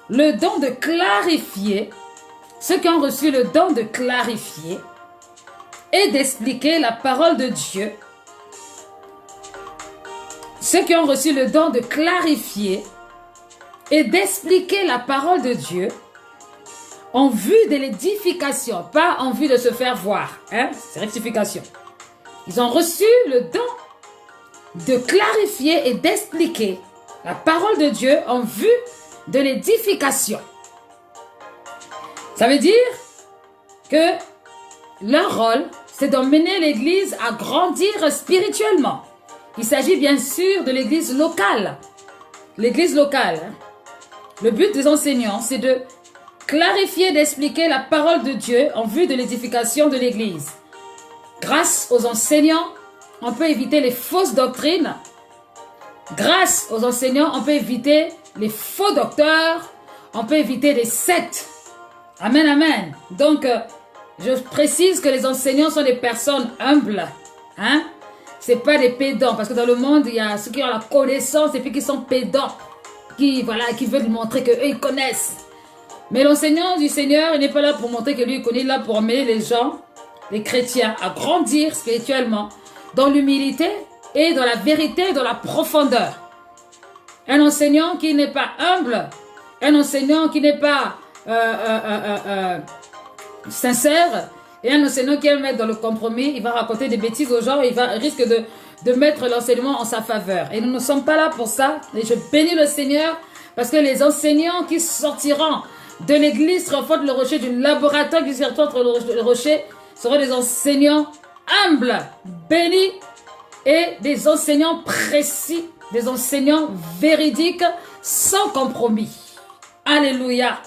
le don de clarifier, ceux qui ont reçu le don de clarifier et d'expliquer la parole de Dieu, ceux qui ont reçu le don de clarifier et d'expliquer la parole de Dieu en vue de l'édification, pas en vue de se faire voir, hein? C'est rectification. Ils ont reçu le don de clarifier et d'expliquer la parole de Dieu en vue de l'édification. Ça veut dire que leur rôle, c'est d'emmener l'Église à grandir spirituellement. Il s'agit bien sûr de l'Église locale. L'Église locale. Hein? Le but des enseignants, c'est de clarifier, d'expliquer la parole de Dieu en vue de l'édification de l'Église. Grâce aux enseignants, on peut éviter les fausses doctrines. Grâce aux enseignants, on peut éviter les faux docteurs. On peut éviter les sectes. Amen, amen. Donc, je précise que les enseignants sont des personnes humbles. Hein? C'est pas des pédants. Parce que dans le monde, il y a ceux qui ont la connaissance et puis qui sont pédants. Qui veulent montrer qu'eux, ils connaissent. Mais l'enseignant du Seigneur, il n'est pas là pour montrer que lui, il connaît, il est là pour emmener les gens, les chrétiens, à grandir spirituellement dans l'humilité et dans la vérité et dans la profondeur. Un enseignant qui n'est pas humble, un enseignant qui n'est pas sincère, et un enseignant qui aime mettre dans le compromis, il va raconter des bêtises aux gens, il risque de mettre l'enseignement en sa faveur. Et nous ne sommes pas là pour ça. Et je bénis le Seigneur parce que les enseignants qui sortiront de l'église Renfort le Rocher, du laboratoire qui sortira le Rocher, seront des enseignants humbles, bénis et des enseignants précis, des enseignants véridiques, sans compromis. Alléluia.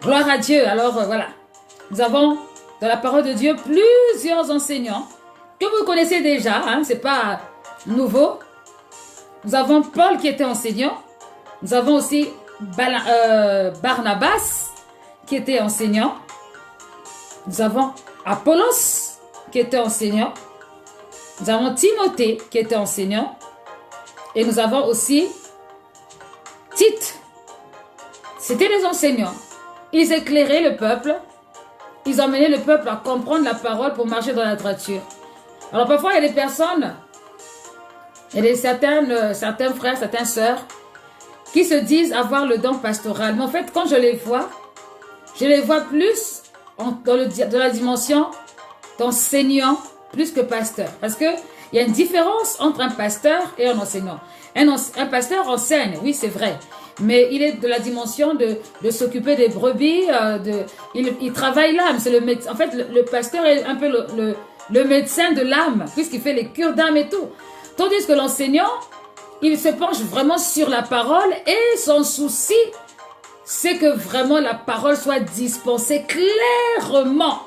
Gloire à Dieu. Alors voilà, nous avons dans la parole de Dieu plusieurs enseignants que vous connaissez déjà, hein, c'est pas nouveau. Nous avons Paul qui était enseignant. Nous avons aussi Barnabas qui était enseignant. Nous avons Apollos qui était enseignant. Nous avons Timothée qui était enseignant. Et nous avons aussi Tite. C'était les enseignants. Ils éclairaient le peuple. Ils emmenaient le peuple à comprendre la parole pour marcher dans la droiture. Alors parfois, il y a des personnes, il y a certains frères, certaines sœurs qui se disent avoir le don pastoral. Mais en fait, quand je les vois plus dans la dimension d'enseignant plus que pasteur. Parce qu'il y a une différence entre un pasteur et un enseignant. Un pasteur enseigne, oui c'est vrai. Mais il est de la dimension de s'occuper des brebis, il travaille l'âme. En fait, le pasteur est un peu le médecin de l'âme, puisqu'il fait les cures d'âme et tout. Tandis que l'enseignant, il se penche vraiment sur la parole et son souci, c'est que vraiment la parole soit dispensée clairement.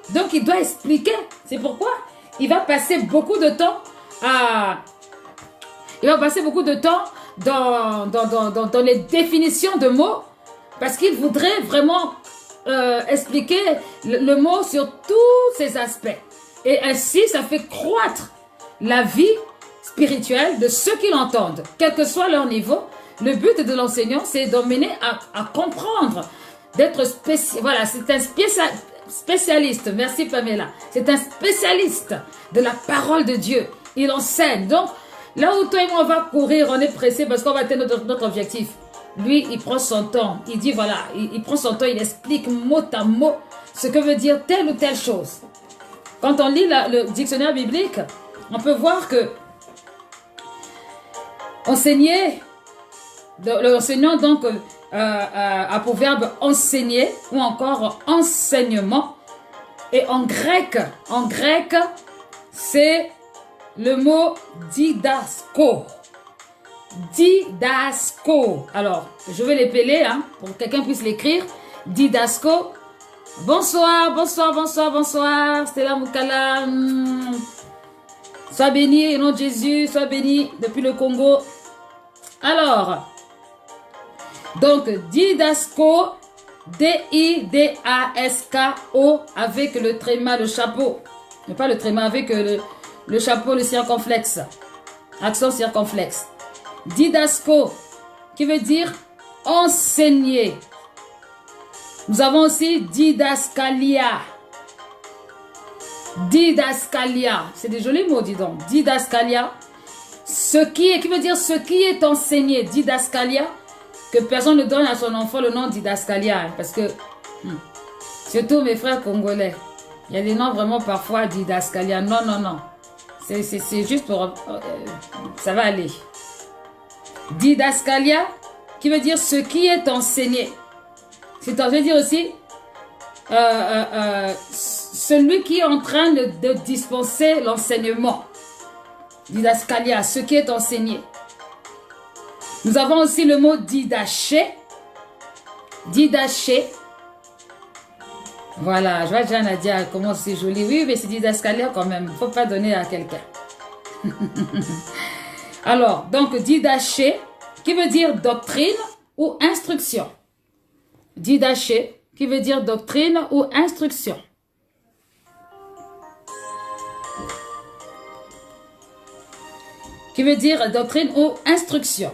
Donc, il doit expliquer. C'est pourquoi il va passer beaucoup de temps dans les définitions de mots, parce qu'il voudrait vraiment expliquer le mot sur tous ses aspects. Et ainsi, ça fait croître la vie spirituelle de ceux qui l'entendent, quel que soit leur niveau. Le but de l'enseignant, c'est d'emmener à comprendre, d'être spécialiste. Voilà, c'est un spécialiste. Merci Pamela. C'est un spécialiste de la parole de Dieu. Il enseigne. Donc, là où toi et moi on va courir, on est pressé parce qu'on va atteindre notre objectif. Lui, il prend son temps. Il dit voilà, il prend son temps, il explique mot à mot ce que veut dire telle ou telle chose. Quand on lit le dictionnaire biblique, on peut voir que enseigner, l'enseignant donc a pour verbe enseigner ou encore enseignement. Et en grec, c'est le mot didasko. Didasko. Alors, je vais l'épeler pour que quelqu'un puisse l'écrire. Didasko. Bonsoir, bonsoir, bonsoir, bonsoir. Stella Moukala. Sois béni, au nom de Jésus. Sois béni depuis le Congo. Alors, donc, Didasko, D-I-D-A-S-K-O, avec le tréma, le chapeau. Mais pas le tréma, avec le chapeau, le circonflexe. Accent circonflexe. Didasko, qui veut dire enseigner. Nous avons aussi didascalia. Didascalia, c'est des jolis mots, dis donc. Didascalia, qui veut dire ce qui est enseigné. Didascalia, que personne ne donne à son enfant le nom didascalia, parce que, surtout mes frères congolais, il y a des noms vraiment parfois didascalia. Non, non, non. C'est juste pour... ça va aller. Didascalia, qui veut dire ce qui est enseigné. Ça veut dire aussi celui qui est en train de dispenser l'enseignement. Didascalia, ce qui est enseigné. Nous avons aussi le mot didaché. Didaché. Voilà, je vois déjà Nadia, comment c'est joli. Oui, mais c'est didascalia quand même. Il ne faut pas donner à quelqu'un. Alors, donc didaché, qui veut dire doctrine ou instruction. Didaché, qui veut dire doctrine ou instruction. Qui veut dire doctrine ou instruction.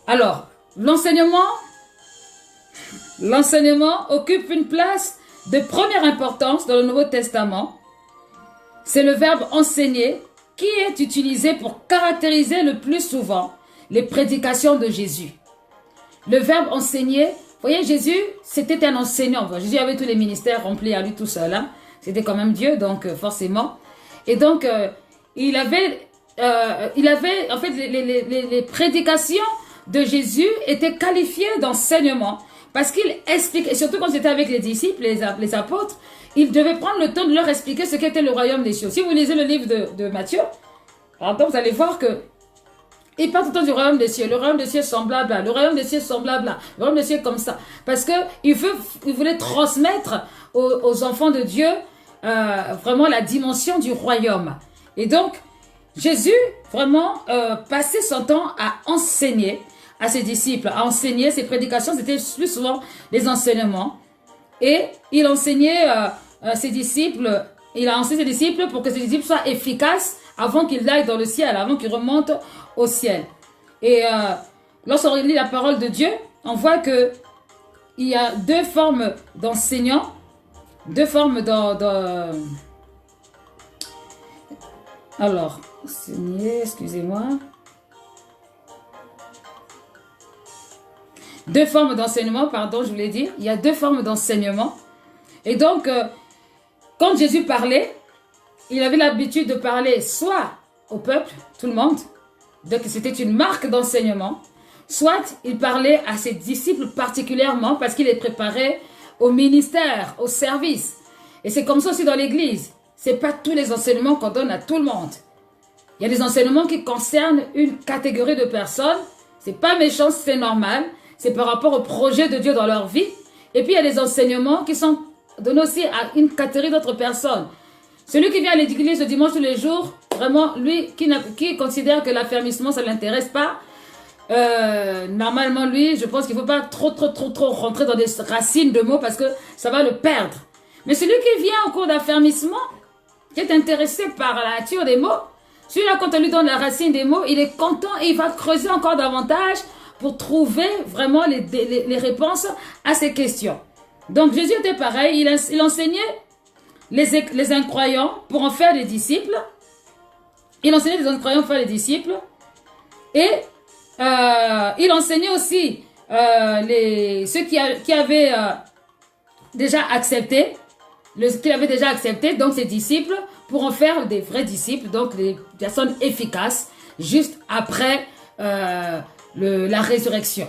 Alors, l'enseignement occupe une place de première importance dans le Nouveau Testament. C'est le verbe enseigner qui est utilisé pour caractériser le plus souvent les prédications de Jésus. Le verbe enseigner, vous voyez, Jésus, c'était un enseignant. Jésus avait tous les ministères remplis à lui tout seul. Hein. C'était quand même Dieu, donc forcément. Et donc, il avait, en fait, les prédications de Jésus étaient qualifiées d'enseignement. Parce qu'il explique, et surtout quand c'était avec les disciples, les apôtres, il devait prendre le temps de leur expliquer ce qu'était le royaume des cieux. Si vous lisez le livre de Matthieu, pardon, vous allez voir que il parle tout le temps du royaume des cieux. Le royaume des cieux semblable là, le royaume des cieux semblable là, le royaume des cieux comme ça. Parce que il voulait transmettre aux enfants de Dieu vraiment la dimension du royaume. Et donc, Jésus vraiment passait son temps à enseigner à ses disciples, à enseigner. Ses prédications, c'était plus souvent les enseignements. Et il enseignait ses disciples, il a enseigné ses disciples pour que ses disciples soient efficaces avant qu'ils aillent dans le ciel, avant qu'ils remontent au ciel. Et lorsqu'on lit la parole de Dieu, on voit que il y a deux formes d'enseignants, deux formes Alors, enseigner, excusez-moi. Deux formes d'enseignement, pardon, je voulais dire. Il y a deux formes d'enseignement. Et donc, quand Jésus parlait, il avait l'habitude de parler soit au peuple, tout le monde, donc c'était une marque d'enseignement, soit il parlait à ses disciples particulièrement parce qu'il les préparait au ministère, au service. Et c'est comme ça aussi dans l'église. Ce n'est pas tous les enseignements qu'on donne à tout le monde. Il y a des enseignements qui concernent une catégorie de personnes. Ce n'est pas méchant, c'est normal. C'est par rapport au projet de Dieu dans leur vie. Et puis il y a des enseignements qui sont donnés aussi à une catégorie d'autres personnes. Celui qui vient à l'église le dimanche tous les jours, vraiment, lui qui considère que l'affermissement, ça ne l'intéresse pas, normalement, lui, je pense qu'il ne faut pas trop rentrer dans des racines de mots parce que ça va le perdre. Mais celui qui vient au cours d'affermissement, qui est intéressé par la nature des mots, celui-là, quand on lui donne la racine des mots, il est content et il va creuser encore davantage pour trouver vraiment les réponses à ces questions. Donc, Jésus était pareil, il enseignait les incroyants pour en faire des disciples. Il enseignait les incroyants pour faire des disciples. Et il enseignait aussi ceux qui avaient déjà accepté, donc ses disciples, pour en faire des vrais disciples, donc des personnes efficaces, juste après la résurrection.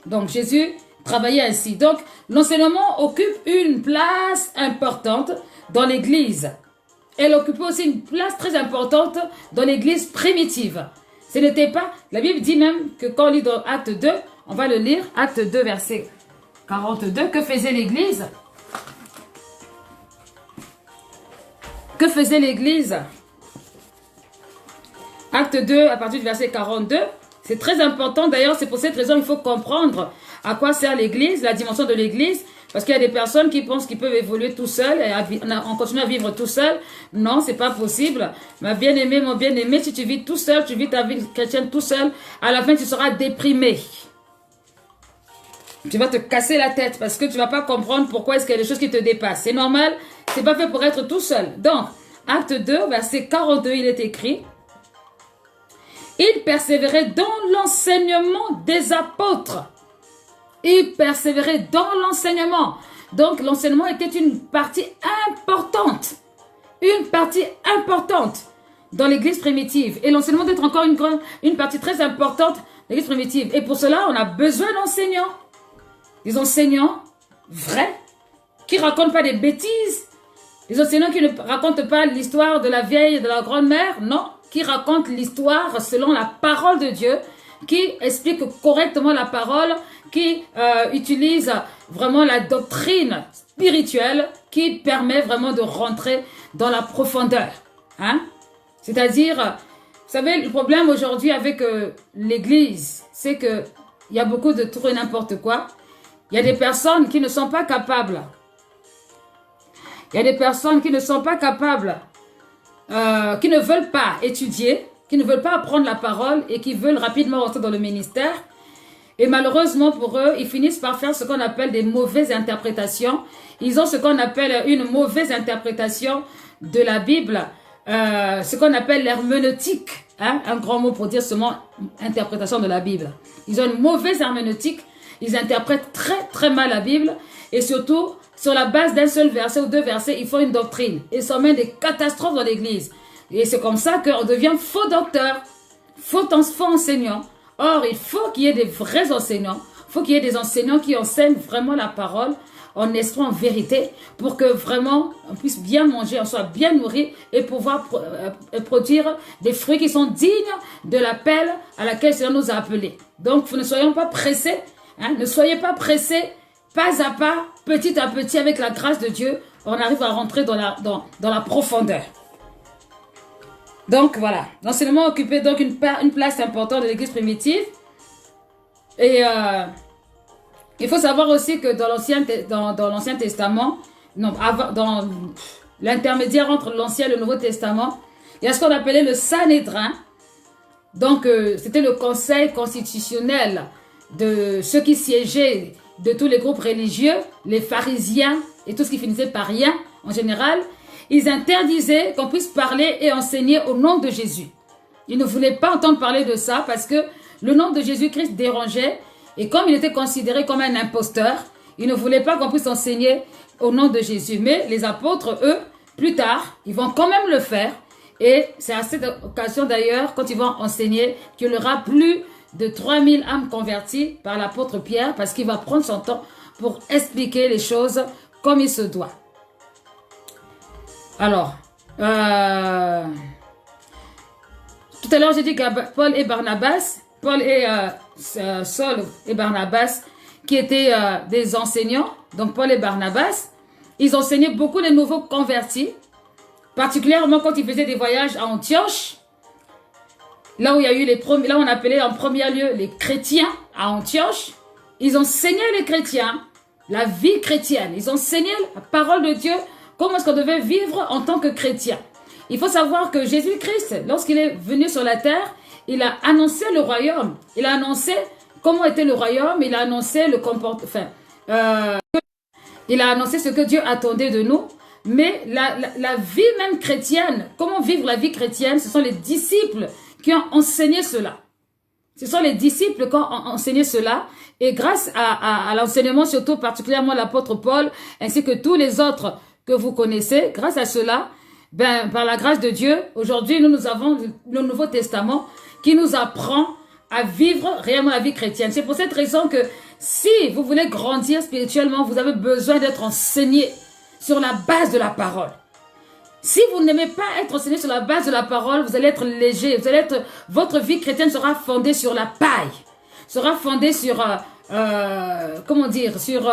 Donc Jésus travaillait ainsi. Donc l'enseignement occupe une place importante dans l'église. Elle occupait aussi une place très importante dans l'église primitive. Ce n'était pas, la Bible dit même que quand on lit dans Acte 2, on va le lire, Acte 2 verset 42, que faisait l'église? Que faisait l'église? Acte 2 à partir du verset 42, c'est très important. D'ailleurs, c'est pour cette raison qu'il faut comprendre à quoi sert l'église, la dimension de l'église. Parce qu'il y a des personnes qui pensent qu'ils peuvent évoluer tout seuls et on continue à vivre tout seul. Non, c'est pas possible. Ma bien-aimée, mon bien-aimé, si tu vis tout seul, tu vis ta vie chrétienne tout seul, à la fin tu seras déprimé. Tu vas te casser la tête parce que tu vas pas comprendre pourquoi est-ce qu'il y a des choses qui te dépassent. C'est normal, c'est pas fait pour être tout seul. Donc, acte 2, verset 42, il est écrit: il persévérait dans l'enseignement des apôtres. Il persévérait dans l'enseignement. Donc, l'enseignement était une partie importante. Une partie importante dans l'église primitive. Et l'enseignement doit être encore une partie très importante de l'église primitive. Et pour cela, on a besoin d'enseignants. Des enseignants vrais, qui ne racontent pas des bêtises. Des enseignants qui ne racontent pas l'histoire de la vieille et de la grand-mère. Non, qui racontent l'histoire selon la parole de Dieu, qui expliquent correctement la parole, qui utilise vraiment la doctrine spirituelle qui permet vraiment de rentrer dans la profondeur. Hein? C'est-à-dire, vous savez, le problème aujourd'hui avec l'Église, c'est qu'il y a beaucoup de tout et n'importe quoi. Il y a des personnes qui ne sont pas capables. Il y a des personnes qui ne sont pas capables, qui ne veulent pas étudier, qui ne veulent pas apprendre la parole et qui veulent rapidement rentrer dans le ministère. Et malheureusement pour eux, ils finissent par faire ce qu'on appelle des mauvaises interprétations. Ils ont ce qu'on appelle une mauvaise interprétation de la Bible, ce qu'on appelle l'herméneutique, hein, un grand mot pour dire seulement interprétation de la Bible. Ils ont une mauvaise herméneutique, ils interprètent très très mal la Bible et surtout sur la base d'un seul verset ou deux versets, ils font une doctrine et ça mène des catastrophes dans l'église. Et c'est comme ça qu'on devient faux docteur, faux enseignant. Or, il faut qu'il y ait des vrais enseignants. Il faut qu'il y ait des enseignants qui enseignent vraiment la parole en esprit, en vérité, pour que vraiment on puisse bien manger, on soit bien nourri et pouvoir produire des fruits qui sont dignes de l'appel à laquelle le Seigneur nous a appelés. Donc, ne soyons pas pressés, hein, ne soyez pas pressés, pas à pas, petit à petit, avec la grâce de Dieu, on arrive à rentrer dans la profondeur. Donc voilà, l'enseignement occupait donc une place importante de l'église primitive. Et il faut savoir aussi que dans l'Ancien Testament, dans l'intermédiaire entre l'Ancien et le Nouveau Testament, il y a ce qu'on appelait le Sanhédrin. Donc c'était le conseil constitutionnel de ceux qui siégeaient de tous les groupes religieux, les pharisiens et tout ce qui finissait par rien en général. Ils interdisaient qu'on puisse parler et enseigner au nom de Jésus. Ils ne voulaient pas entendre parler de ça parce que le nom de Jésus-Christ dérangeait. Et comme il était considéré comme un imposteur, ils ne voulaient pas qu'on puisse enseigner au nom de Jésus. Mais les apôtres, eux, plus tard, ils vont quand même le faire. Et c'est à cette occasion d'ailleurs, quand ils vont enseigner, qu'il y aura plus de 3000 âmes converties par l'apôtre Pierre parce qu'il va prendre son temps pour expliquer les choses comme il se doit. Alors, tout à l'heure j'ai dit que Paul et Saul et Barnabas, qui étaient des enseignants, donc Paul et Barnabas, ils enseignaient beaucoup les nouveaux convertis, particulièrement quand ils faisaient des voyages à Antioche, là où il y a eu là on appelait en premier lieu les chrétiens à Antioche. Ils enseignaient les chrétiens la vie chrétienne, ils enseignaient la parole de Dieu. Comment est-ce qu'on devait vivre en tant que chrétien? Il faut savoir que Jésus-Christ, lorsqu'il est venu sur la terre, il a annoncé le royaume. Il a annoncé comment était le royaume. Il a annoncé le comportement. Il a annoncé ce que Dieu attendait de nous. Mais la vie même chrétienne, comment vivre la vie chrétienne, ce sont les disciples qui ont enseigné cela. Ce sont les disciples qui ont enseigné cela. Et grâce à l'enseignement, surtout particulièrement l'apôtre Paul, ainsi que tous les autres que vous connaissez, grâce à cela, par la grâce de Dieu, aujourd'hui, nous avons le Nouveau Testament qui nous apprend à vivre réellement la vie chrétienne. C'est pour cette raison que si vous voulez grandir spirituellement, vous avez besoin d'être enseigné sur la base de la parole. Si vous n'aimez pas être enseigné sur la base de la parole, vous allez être léger. Votre vie chrétienne sera fondée sur la paille, sera fondée sur sur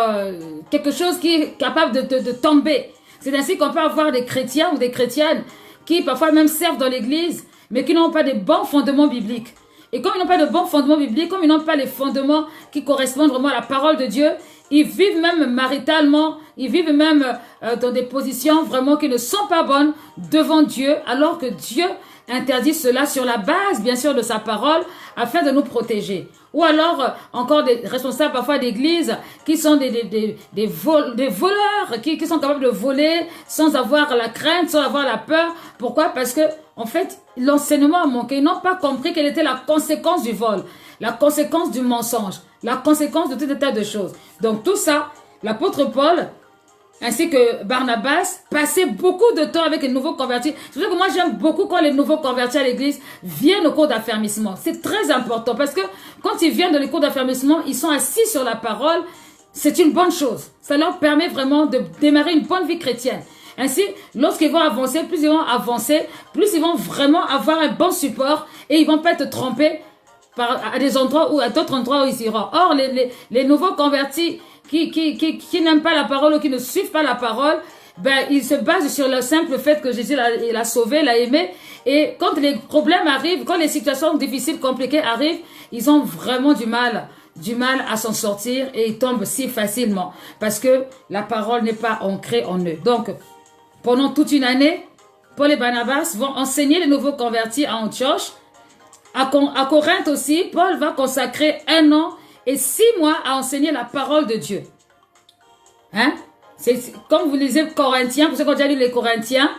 quelque chose qui est capable de tomber. C'est ainsi qu'on peut avoir des chrétiens ou des chrétiennes qui parfois même servent dans l'église, mais qui n'ont pas de bons fondements bibliques. Et comme ils n'ont pas de bons fondements bibliques, comme ils n'ont pas les fondements qui correspondent vraiment à la parole de Dieu, ils vivent même maritalement, ils vivent même dans des positions vraiment qui ne sont pas bonnes devant Dieu, alors que Dieu interdit cela sur la base, bien sûr, de sa parole, afin de nous protéger. Ou alors, encore des responsables parfois d'église qui sont des voleurs, qui sont capables de voler sans avoir la crainte, sans avoir la peur. Pourquoi? Parce que, en fait, l'enseignement a manqué. Ils n'ont pas compris quelle était la conséquence du vol, la conséquence du mensonge, la conséquence de tout un tas de choses. Donc, tout ça, l'apôtre Paul, ainsi que Barnabas, passaient beaucoup de temps avec les nouveaux convertis. C'est pour ça que moi j'aime beaucoup quand les nouveaux convertis à l'église viennent au cours d'affermissement. C'est très important parce que quand ils viennent dans les cours d'affermissement, ils sont assis sur la parole. C'est une bonne chose. Ça leur permet vraiment de démarrer une bonne vie chrétienne. Ainsi, lorsqu'ils vont avancer, plus ils vont avancer, plus ils vont vraiment avoir un bon support et ils vont pas être trompés à des endroits ou à d'autres endroits où ils iront. Or, les nouveaux convertis qui n'aiment pas la parole ou qui ne suivent pas la parole, ben, ils se basent sur le simple fait que Jésus l'a sauvé, l'a aimé. Et quand les problèmes arrivent, quand les situations difficiles, compliquées arrivent, ils ont vraiment du mal à s'en sortir et ils tombent si facilement parce que la parole n'est pas ancrée en eux. Donc, pendant toute une année, Paul et Barnabas vont enseigner les nouveaux convertis à Antioche. À Corinthe aussi, Paul va consacrer 1 an et 6 mois à enseigner la parole de Dieu. Hein? Comme vous lisez Corinthiens, pour ceux qui ont déjà lu les Corinthiens,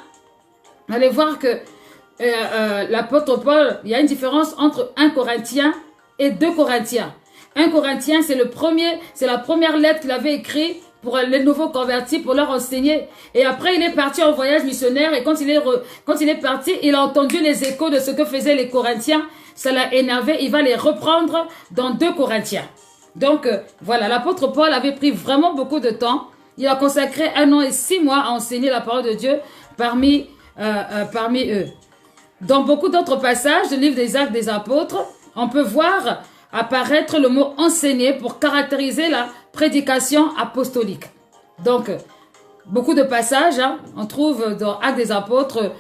vous allez voir que l'apôtre Paul, il y a une différence entre 1 Corinthien et 2 Corinthiens. 1 Corinthien, c'est la première lettre qu'il avait écrite pour les nouveaux convertis, pour leur enseigner. Et après, il est parti en voyage missionnaire et quand il est parti, il a entendu les échos de ce que faisaient les Corinthiens. Ça l'a énervé, il va les reprendre dans 2 Corinthiens. Donc, voilà, l'apôtre Paul avait pris vraiment beaucoup de temps. Il a consacré 1 an et 6 mois à enseigner la parole de Dieu parmi eux. Dans beaucoup d'autres passages du livre des Actes des Apôtres, on peut voir apparaître le mot enseigner pour caractériser la prédication apostolique. Donc, beaucoup de passages, hein, on trouve dans Actes des Apôtres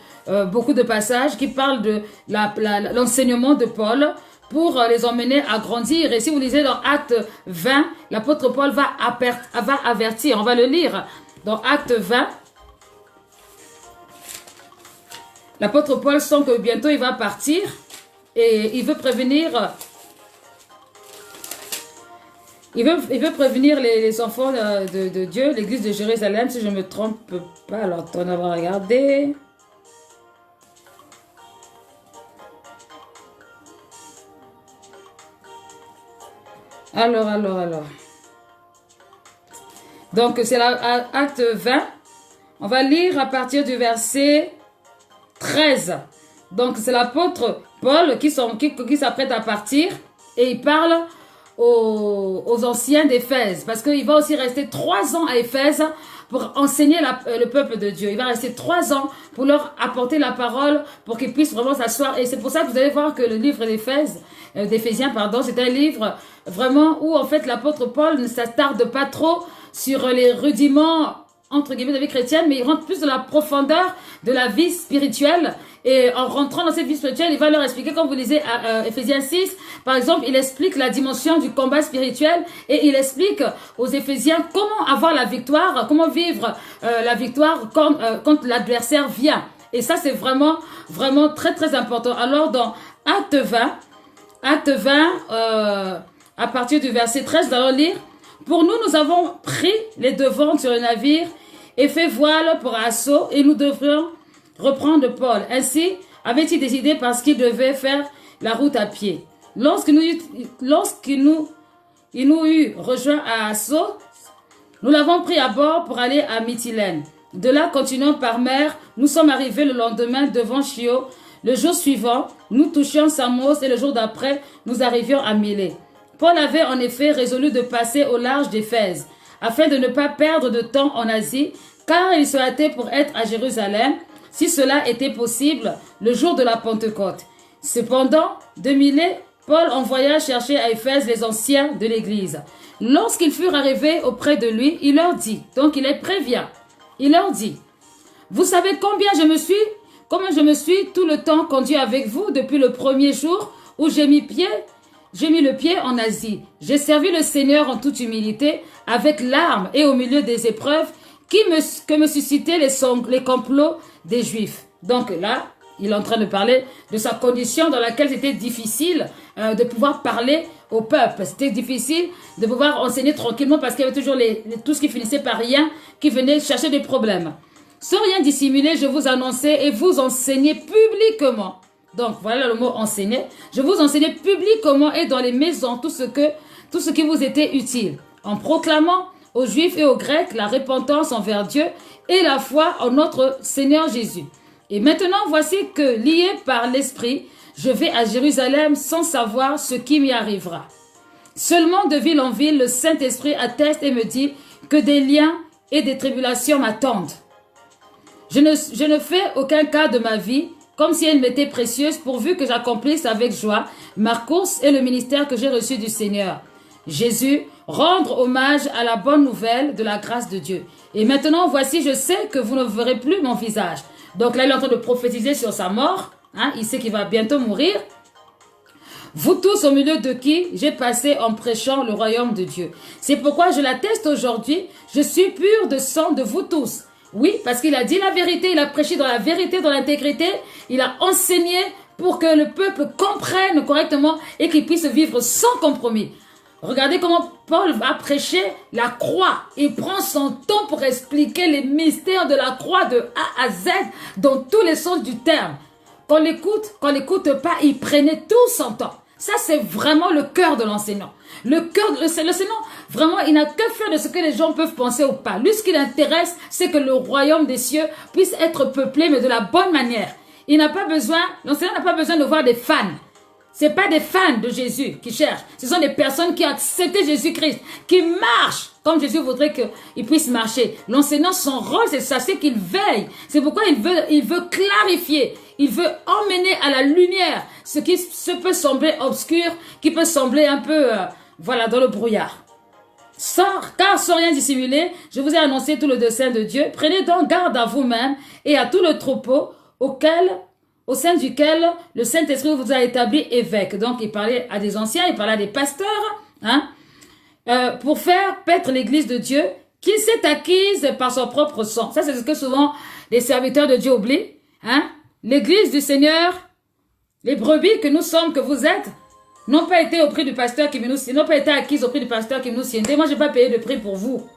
beaucoup de passages qui parlent de l'enseignement de Paul pour les emmener à grandir. Et si vous lisez dans Acte 20, l'apôtre Paul va avertir, on va le lire dans Acte 20. L'apôtre Paul sent que bientôt il va partir et il veut prévenir les enfants de Dieu, l'église de Jérusalem, si je ne me trompe pas. Alors, on va regarder. Alors. Donc, c'est l'acte 20. On va lire à partir du verset 13. Donc, c'est l'apôtre Paul qui s'apprête à partir et il parle aux anciens d'Éphèse parce qu'il va aussi rester 3 ans à Éphèse pour enseigner le peuple de Dieu. Il va rester 3 ans pour leur apporter la parole pour qu'ils puissent vraiment s'asseoir. Et c'est pour ça que vous allez voir que le livre d'Éphésiens, c'est un livre vraiment où en fait l'apôtre Paul ne s'attarde pas trop sur les rudiments entre guillemets de la vie chrétienne, mais il rentre plus dans la profondeur de la vie spirituelle. Et en rentrant dans cette vie spirituelle, il va leur expliquer, comme vous lisez à Éphésiens 6, par exemple, il explique la dimension du combat spirituel et il explique aux Éphésiens comment avoir la victoire, comment vivre la victoire quand l'adversaire vient. Et ça, c'est vraiment, vraiment très, très important. Alors, dans Acte 20, à partir du verset 13, nous allons lire: pour nous avons pris les devants sur le navire et fait voile pour assaut et nous devrions reprendre Paul. Ainsi avait-il décidé parce qu'il devait faire la route à pied. Lorsqu'il nous eut rejoint à Assos, nous l'avons pris à bord pour aller à Mytilène. De là, continuant par mer, nous sommes arrivés le lendemain devant Chio. Le jour suivant, nous touchions Samos et le jour d'après, nous arrivions à Milet. Paul avait en effet résolu de passer au large d'Éphèse, afin de ne pas perdre de temps en Asie, car il se hâtait pour être à Jérusalem, si cela était possible, le jour de la Pentecôte. Cependant, de Milet, Paul envoya chercher à Éphèse les anciens de l'Église. Lorsqu'ils furent arrivés auprès de lui, il leur dit, donc il les prévient, il leur dit: vous savez comment je me suis tout le temps conduit avec vous depuis le premier jour où j'ai mis le pied en Asie. J'ai servi le Seigneur en toute humilité, avec larmes et au milieu des épreuves que me suscitaient les complots des Juifs. Donc là, il est en train de parler de sa condition dans laquelle c'était difficile de pouvoir parler au peuple. C'était difficile de pouvoir enseigner tranquillement parce qu'il y avait toujours tout ce qui finissait par rien, qui venait chercher des problèmes. Sans rien dissimuler, je vous annonçais et vous enseignez publiquement. Donc, voilà le mot enseigner. Je vous enseignais publiquement et dans les maisons tout ce qui vous était utile, en proclamant aux Juifs et aux Grecs la repentance envers Dieu et la foi en notre Seigneur Jésus. Et maintenant, voici que, lié par l'Esprit, je vais à Jérusalem sans savoir ce qui m'y arrivera. Seulement de ville en ville, le Saint-Esprit atteste et me dit que des liens et des tribulations m'attendent. Je ne fais aucun cas de ma vie comme si elle m'était précieuse, pourvu que j'accomplisse avec joie ma course et le ministère que j'ai reçu du Seigneur Jésus, rendre hommage à la bonne nouvelle de la grâce de Dieu. Et maintenant, voici, je sais que vous ne verrez plus mon visage. Donc là, il est en train de prophétiser sur sa mort. Il sait qu'il va bientôt mourir. Vous tous au milieu de qui j'ai passé en prêchant le royaume de Dieu. C'est pourquoi je l'atteste aujourd'hui, je suis pur de sang de vous tous. Oui, parce qu'il a dit la vérité, il a prêché dans la vérité, dans l'intégrité, il a enseigné pour que le peuple comprenne correctement et qu'il puisse vivre sans compromis. Regardez comment Paul va prêcher la croix. Il prend son temps pour expliquer les mystères de la croix de A à Z dans tous les sens du terme. Quand l'écoute pas, il prenait tout son temps. Ça, c'est vraiment le cœur de l'enseignant. L'enseignant, vraiment, il n'a que faire de ce que les gens peuvent penser ou pas. Lui, ce qui l'intéresse, c'est que le royaume des cieux puisse être peuplé, mais de la bonne manière. L'enseignant n'a pas besoin de voir des fans. C'est pas des fans de Jésus qui cherchent. Ce sont des personnes qui ont accepté Jésus-Christ, qui marchent comme Jésus voudrait qu'ils puissent marcher. L'enseignant, son rôle, c'est ça, c'est qu'il veille. C'est pourquoi il veut clarifier. Il veut emmener à la lumière ce qui peut sembler obscur, qui peut sembler un peu, dans le brouillard. Car sans rien dissimuler, je vous ai annoncé tout le dessein de Dieu. Prenez donc garde à vous-même et à tout le troupeau au sein duquel le Saint-Esprit vous a établi évêque. Donc, il parlait à des anciens, il parlait à des pasteurs, pour faire paître l'église de Dieu, qu'il s'est acquise par son propre sang. Ça, c'est ce que souvent les serviteurs de Dieu oublient. L'église du Seigneur, les brebis que nous sommes, que vous êtes, n'ont pas été au prix du pasteur qui nous n'ont pas été acquises au prix du pasteur qui nous siendait. Moi, je n'ai pas payé de prix pour vous.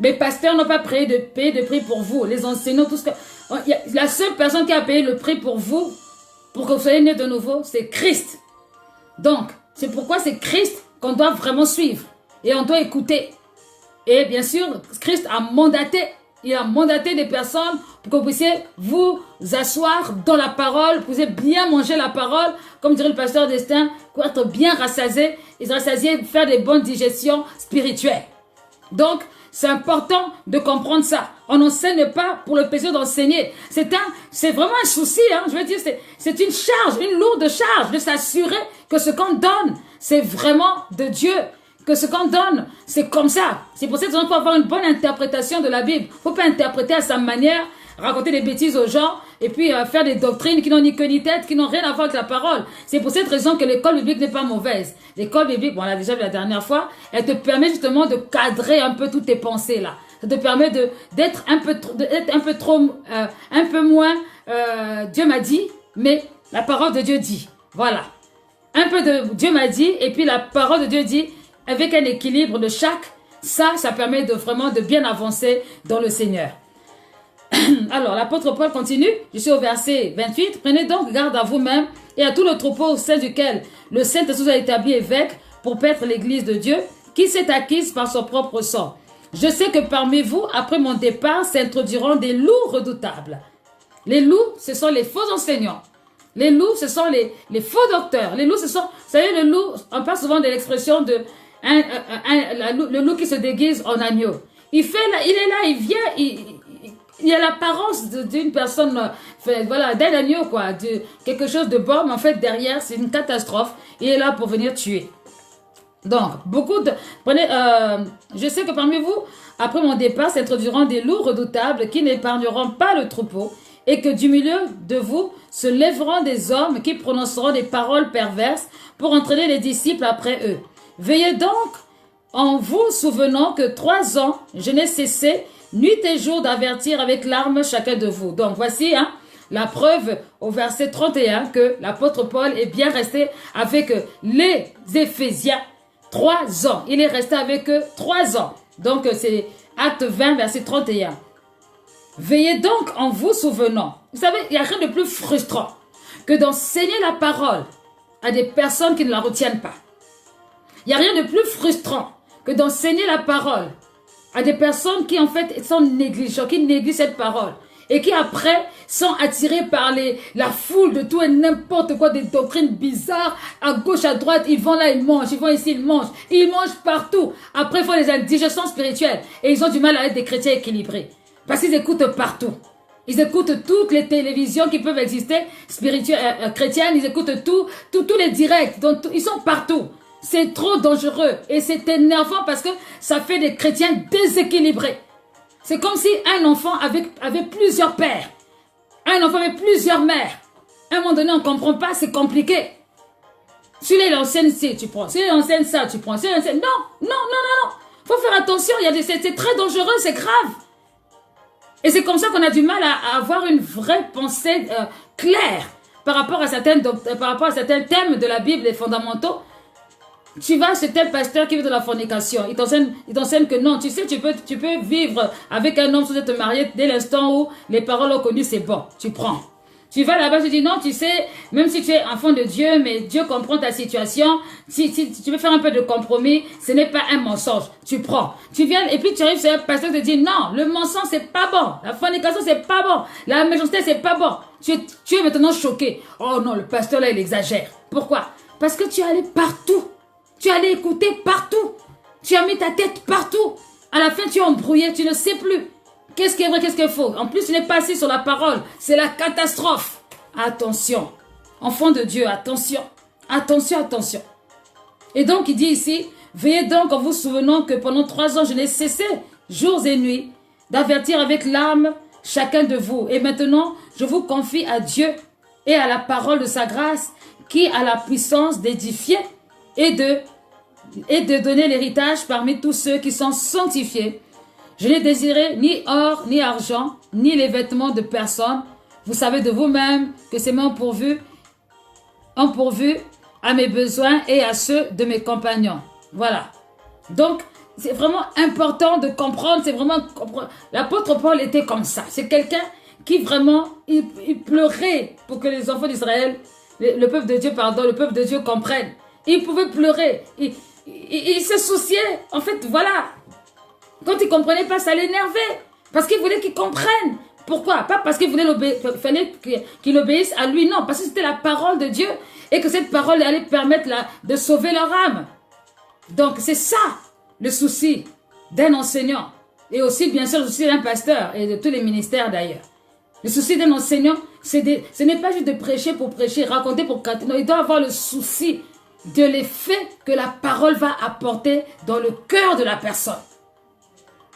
Les pasteurs n'ont pas payé de prix pour vous. Les enseignants, tout ce que... La seule personne qui a payé le prix pour vous, pour que vous soyez nés de nouveau, c'est Christ. Donc, c'est pourquoi c'est Christ qu'on doit vraiment suivre. Et on doit écouter. Et bien sûr, Christ a mandaté. Il a mandaté des personnes pour que vous puissiez vous asseoir dans la parole, vous puissiez bien manger la parole, comme dirait le pasteur Destin, pour être bien rassasié, et rassasié, faire des bonnes digestions spirituelles. Donc, c'est important de comprendre ça. On n'enseigne pas pour le plaisir d'enseigner. C'est vraiment un souci, je veux dire, c'est une charge, une lourde charge de s'assurer que ce qu'on donne, c'est vraiment de Dieu. Que ce qu'on donne, c'est comme ça. C'est pour ça qu'on peut avoir une bonne interprétation de la Bible. Il ne faut pas interpréter à sa manière, raconter des bêtises aux gens, et puis faire des doctrines qui n'ont ni queue ni tête, qui n'ont rien à voir avec la parole. C'est pour cette raison que l'école biblique n'est pas mauvaise. L'école biblique, on l'a déjà vu la dernière fois, elle te permet justement de cadrer un peu toutes tes pensées là. Ça te permet d'être un peu moins, Dieu m'a dit, mais la parole de Dieu dit. Voilà. Un peu de Dieu m'a dit, et puis la parole de Dieu dit, avec un équilibre de chaque, ça permet vraiment de bien avancer dans le Seigneur. Alors, l'apôtre Paul continue, je suis au verset 28, prenez donc garde à vous-même et à tout le troupeau au sein duquel le Saint-Esprit a établi évêque pour paître l'église de Dieu, qui s'est acquise par son propre sang. Je sais que parmi vous, après mon départ, s'introduiront des loups redoutables. Les loups, ce sont les faux enseignants. Les loups, ce sont les faux docteurs. Les loups, ce sont, vous savez, le loup, on parle souvent de l'expression de le loup qui se déguise en agneau. Il est là, il vient, il a l'apparence d'une personne, d'un agneau, quelque chose de bon, mais en fait, derrière, c'est une catastrophe. Il est là pour venir tuer. Donc, je sais que parmi vous, après mon départ, s'introduiront des loups redoutables qui n'épargneront pas le troupeau, et que du milieu de vous se lèveront des hommes qui prononceront des paroles perverses pour entraîner les disciples après eux. Veillez donc en vous souvenant que 3 ans, je n'ai cessé nuit et jour d'avertir avec larmes chacun de vous. Donc voici, La preuve au verset 31 que l'apôtre Paul est bien resté avec les Éphésiens 3 ans. Il est resté avec eux 3 ans. Donc c'est Acte 20, verset 31. Veillez donc en vous souvenant. Vous savez, il n'y a rien de plus frustrant que d'enseigner la parole à des personnes qui ne la retiennent pas. Il n'y a rien de plus frustrant que d'enseigner la parole à des personnes qui en fait sont négligentes, qui négligent cette parole et qui après sont attirés par la foule de tout et n'importe quoi, des doctrines bizarres, à gauche, à droite, ils vont là, ils mangent, ils vont ici, ils mangent partout. Après, ils font des indigestions spirituelles et ils ont du mal à être des chrétiens équilibrés parce qu'ils écoutent partout. Ils écoutent toutes les télévisions qui peuvent exister, spirituelles, chrétiennes, ils écoutent tous les directs, donc ils sont partout. C'est trop dangereux et c'est énervant parce que ça fait des chrétiens déséquilibrés. C'est comme si un enfant avait plusieurs pères. Un enfant avait plusieurs mères. À un moment donné, on ne comprend pas, c'est compliqué. Si il enseigne ci, tu prends. Si il enseigne ça, tu prends. Si il enseigne... Non. Faut faire attention, c'est très dangereux, c'est grave. Et c'est comme ça qu'on a du mal à avoir une vraie pensée claire par rapport à certains thèmes de la Bible, les fondamentaux. Tu vas chez tel pasteur qui vit de la fornication. Il t'enseigne que non, tu sais, tu peux vivre avec un homme sans être marié dès l'instant où les paroles ont connu, c'est bon. Tu prends. Tu vas là-bas, tu dis non, tu sais, même si tu es enfant de Dieu, mais Dieu comprend ta situation. Si tu veux faire un peu de compromis, ce n'est pas un mensonge. Tu prends. Tu viens et puis tu arrives chez un pasteur qui te dit non, le mensonge c'est pas bon. La fornication c'est pas bon. La méchanceté c'est pas bon. Tu es maintenant choqué. Oh non, le pasteur là il exagère. Pourquoi? Parce que tu es allé partout. Tu allais écouter partout. Tu as mis ta tête partout. À la fin, tu es embrouillé. Tu ne sais plus. Qu'est-ce qui est vrai, qu'est-ce qu'il faut. En plus, tu n'es pas assis sur la parole. C'est la catastrophe. Attention. Enfant de Dieu, attention. Attention. Et donc, il dit ici, veillez donc en vous souvenant que pendant 3 ans, je n'ai cessé, jours et nuits, d'avertir avec larmes chacun de vous. Et maintenant, je vous confie à Dieu et à la parole de sa grâce qui a la puissance d'édifier et de donner l'héritage parmi tous ceux qui sont sanctifiés. Je n'ai désiré ni or, ni argent, ni les vêtements de personne. Vous savez de vous-même que c'est mon pourvu à mes besoins et à ceux de mes compagnons. Voilà. Donc, c'est vraiment important de comprendre, l'apôtre Paul était comme ça. C'est quelqu'un qui vraiment, il pleurait pour que les enfants d'Israël, le peuple de Dieu comprenne. Il pouvait pleurer. Il se souciait. En fait, voilà. Quand il ne comprenait pas, ça l'énervait. Parce qu'il voulait qu'il comprenne. Pourquoi? Pas parce qu'il fallait qu'il obéisse à lui. Non, parce que c'était la parole de Dieu. Et que cette parole allait permettre de sauver leur âme. Donc, c'est ça le souci d'un enseignant. Et aussi, bien sûr, le souci d'un pasteur. Et de tous les ministères d'ailleurs. Le souci d'un enseignant, ce n'est pas juste de prêcher pour prêcher, raconter pour raconter. Non, il doit avoir le souci de l'effet que la parole va apporter dans le cœur de la personne.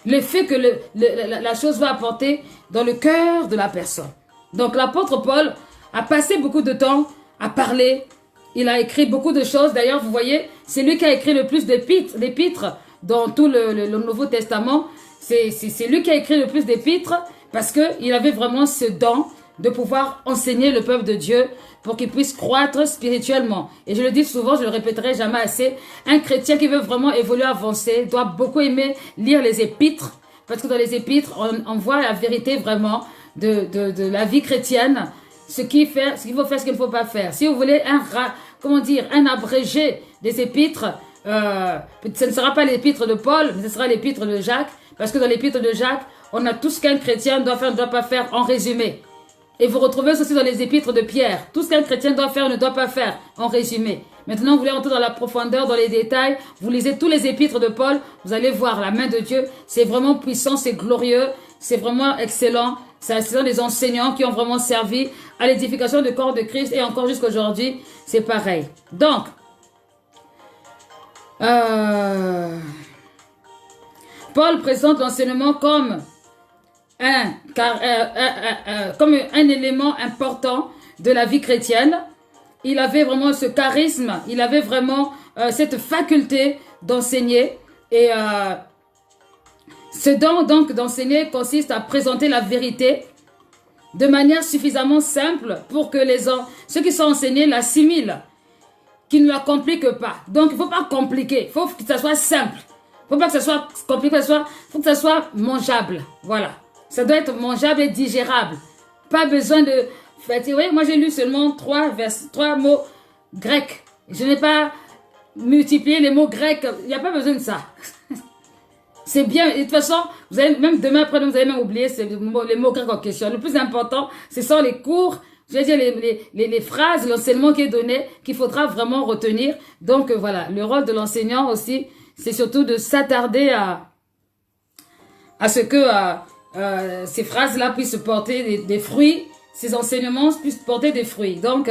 L'effet que la chose va apporter dans le cœur de la personne. Donc l'apôtre Paul a passé beaucoup de temps à parler. Il a écrit beaucoup de choses. D'ailleurs, vous voyez, c'est lui qui a écrit le plus d'épîtres dans tout le Nouveau Testament. C'est lui qui a écrit le plus d'épîtres parce qu'il avait vraiment ce don de pouvoir enseigner le peuple de Dieu pour qu'il puisse croître spirituellement. Et je le dis souvent, je le répéterai jamais assez, un chrétien qui veut vraiment évoluer, avancer, doit beaucoup aimer lire les épîtres, parce que dans les épîtres, on voit la vérité vraiment de la vie chrétienne, ce qu'il faut faire, ce qu'il ne faut pas faire. Si vous voulez un abrégé des épîtres, ce ne sera pas l'épître de Paul, mais ce sera l'épître de Jacques, parce que dans l'épître de Jacques, on a tout ce qu'un chrétien doit faire, ne doit pas faire en résumé. Et vous retrouvez aussi dans les épîtres de Pierre. Tout ce qu'un chrétien doit faire, ne doit pas faire, en résumé. Maintenant, vous voulez entrer dans la profondeur, dans les détails. Vous lisez tous les épîtres de Paul. Vous allez voir la main de Dieu. C'est vraiment puissant, c'est glorieux. C'est vraiment excellent. Ce sont des enseignants qui ont vraiment servi à l'édification du corps de Christ. Et encore jusqu'à aujourd'hui, c'est pareil. Donc, Paul présente l'enseignement comme un élément important de la vie chrétienne. Il avait vraiment ce charisme, il avait vraiment cette faculté d'enseigner. Et ce don donc d'enseigner consiste à présenter la vérité de manière suffisamment simple pour que ceux qui sont enseignés l'assimilent, qu'ils ne la compliquent pas. Donc, il ne faut pas compliquer, il faut que ça soit simple. Il ne faut pas que ça soit compliqué, il faut que ça soit mangeable. Voilà. Ça doit être mangeable et digérable. Pas besoin de... Vous voyez, moi j'ai lu seulement 3 mots grecs. Je n'ai pas multiplié les mots grecs. Il n'y a pas besoin de ça. C'est bien. Et de toute façon, vous allez, même demain après, vous allez même oublier les mots grecs en question. Le plus important, ce sont les cours, je vais dire les phrases, l'enseignement qui est donné, qu'il faudra vraiment retenir. Donc voilà, le rôle de l'enseignant aussi, c'est surtout de s'attarder à ce que ces phrases-là puissent porter des fruits, ces enseignements puissent porter des fruits. Donc,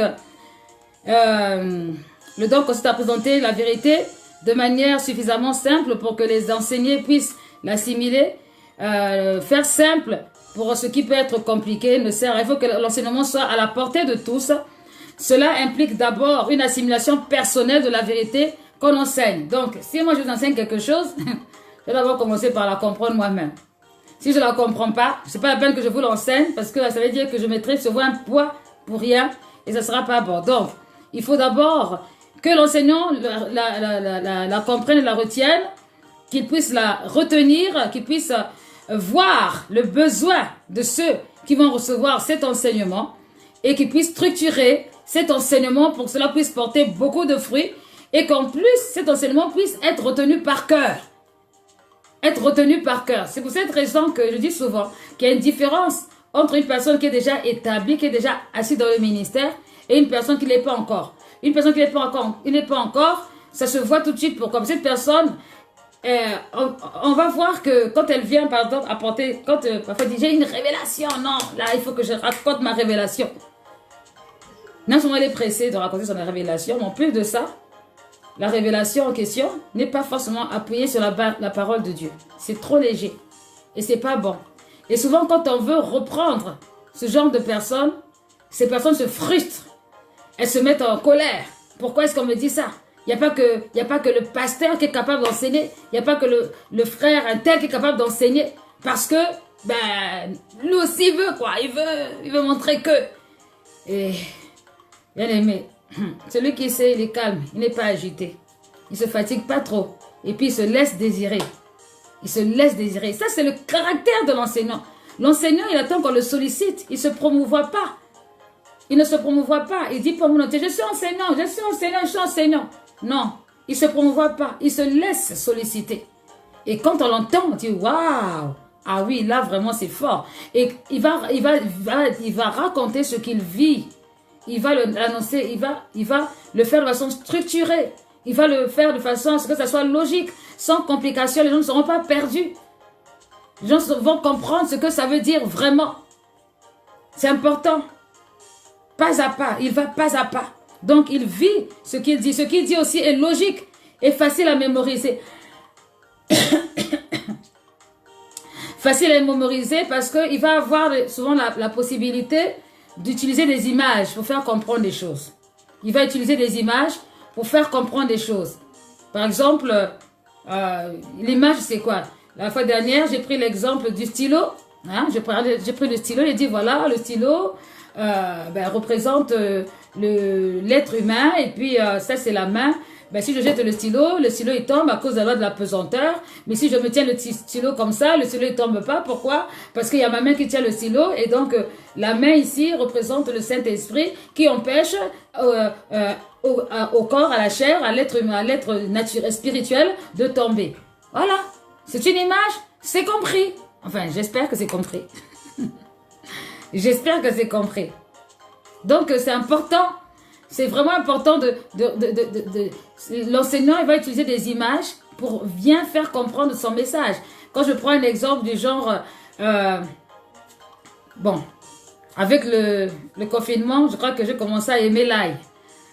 le don consiste à présenter la vérité de manière suffisamment simple pour que les enseignés puissent l'assimiler. Faire simple pour ce qui peut être compliqué ne sert. Il faut que l'enseignement soit à la portée de tous. Cela implique d'abord une assimilation personnelle de la vérité qu'on enseigne. Donc, si moi je vous enseigne quelque chose, je vais d'abord commencer par la comprendre moi-même. Si je ne la comprends pas, c'est pas la peine que je vous l'enseigne parce que ça veut dire que je mettrai sur vous un poids pour rien et ça ne sera pas bon. Donc, il faut d'abord que l'enseignant la comprenne et la retienne, qu'il puisse la retenir, qu'il puisse voir le besoin de ceux qui vont recevoir cet enseignement et qu'il puisse structurer cet enseignement pour que cela puisse porter beaucoup de fruits et qu'en plus, cet enseignement puisse être retenu par cœur. Être retenu par cœur. C'est pour cette raison que je dis souvent qu'il y a une différence entre une personne qui est déjà établie, qui est déjà assise dans le ministère et une personne qui ne l'est pas encore. Une personne qui n'est pas encore, ça se voit tout de suite. Pourquoi? Cette personne, on va voir que quand elle vient, par exemple, apporter, quand parfois elle dit j'ai une révélation, non, là il faut que je raconte ma révélation. Non seulement elle est pressée de raconter son révélation, mais en plus de ça, la révélation en question n'est pas forcément appuyée sur la parole de Dieu. C'est trop léger et c'est pas bon. Et souvent quand on veut reprendre ce genre de personnes, ces personnes se frustrent. Elles se mettent en colère. Pourquoi est-ce qu'on me dit ça? Il n'y a pas que le pasteur qui est capable d'enseigner. Il n'y a pas que le frère un tel qui est capable d'enseigner. Parce que, lui aussi veut quoi. Il veut montrer que. Et, bien aimé, celui qui sait, il est calme. Il n'est pas agité. Il ne se fatigue pas trop. Et puis il se laisse désirer. Il se laisse désirer. Ça, c'est le caractère de l'enseignant. L'enseignant, il attend qu'on le sollicite. Il ne se promouvoit pas. Il ne se promouvoit pas. Il dit pour mon entier, je suis enseignant. Non, il ne se promouvoit pas. Il se laisse solliciter. Et quand on l'entend, on dit, waouh, ah oui, là vraiment c'est fort. Et il va raconter ce qu'il vit. Il va l'annoncer, il va le faire de façon structurée. Il va le faire de façon à ce que ça soit logique, sans complication. Les gens ne seront pas perdus. Les gens vont comprendre ce que ça veut dire vraiment. C'est important. Pas à pas, il va pas à pas. Donc, il vit ce qu'il dit. Ce qu'il dit aussi est logique et facile à mémoriser. Facile à mémoriser parce qu'il va avoir souvent la possibilité d'utiliser des images pour faire comprendre des choses. Il va utiliser des images pour faire comprendre des choses. Par exemple, l'image, c'est quoi? La fois dernière, j'ai pris l'exemple du stylo. Hein? J'ai pris le stylo et dit, voilà, le stylo... représente l'être humain et puis ça c'est la main. Si je jette le stylo il tombe à cause de la loi de la pesanteur. Mais si je me tiens le stylo comme ça, le stylo il tombe pas. Pourquoi? Parce qu'il y a ma main qui tient le stylo et donc la main ici représente le Saint-Esprit qui empêche au corps, à la chair, à l'être humain, à l'être naturel, spirituel de tomber. Voilà, c'est une image, c'est compris. Enfin, j'espère que c'est compris. J'espère que c'est compris. Donc, c'est important. C'est vraiment important l'enseignant, il va utiliser des images pour bien faire comprendre son message. Quand je prends un exemple du genre, avec le confinement, je crois que j'ai commencé à aimer l'ail.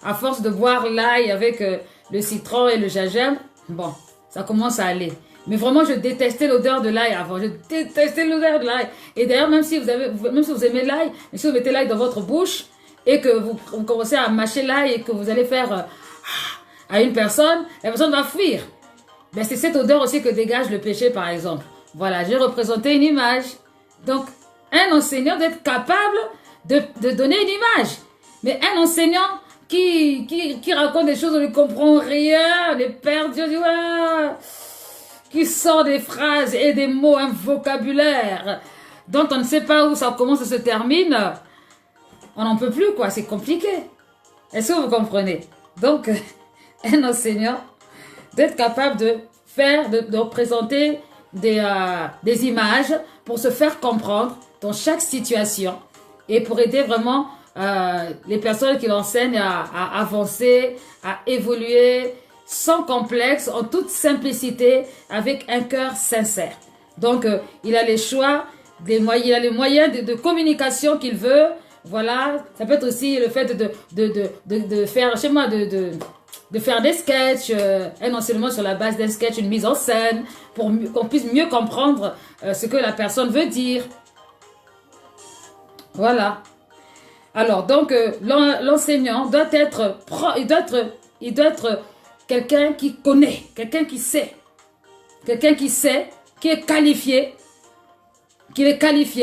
À force de boire l'ail avec le citron et le gingembre, ça commence à aller. Mais vraiment, je détestais l'odeur de l'ail avant. Je détestais l'odeur de l'ail. Et d'ailleurs, même si vous aimez l'ail, si vous mettez l'ail dans votre bouche et que vous commencez à mâcher l'ail et que vous allez faire à une personne, la personne va fuir. C'est cette odeur aussi que dégage le péché, par exemple. Voilà, j'ai représenté une image. Donc, Un enseignant doit être capable de donner une image. Mais un enseignant qui raconte des choses, on ne comprend rien, on est perdu, on dit, ouais, qui sort des phrases et des mots, un vocabulaire dont on ne sait pas où ça commence et se termine, on n'en peut plus, quoi, c'est compliqué. Est-ce que vous comprenez? Donc, un enseignant doit être capable de faire, de présenter des images pour se faire comprendre dans chaque situation et pour aider vraiment les personnes qui l'enseignent à avancer, à évoluer sans complexe, en toute simplicité, avec un cœur sincère. Donc, il a les choix, il a les moyens de communication qu'il veut. Voilà, ça peut être aussi le fait de faire, chez moi, de faire des sketchs, un enseignement sur la base d'un sketch, une mise en scène, pour qu'on puisse mieux comprendre ce que la personne veut dire. Voilà. Alors, donc, l'enseignant doit être, il doit être quelqu'un qui connaît, quelqu'un qui sait, qui est qualifié,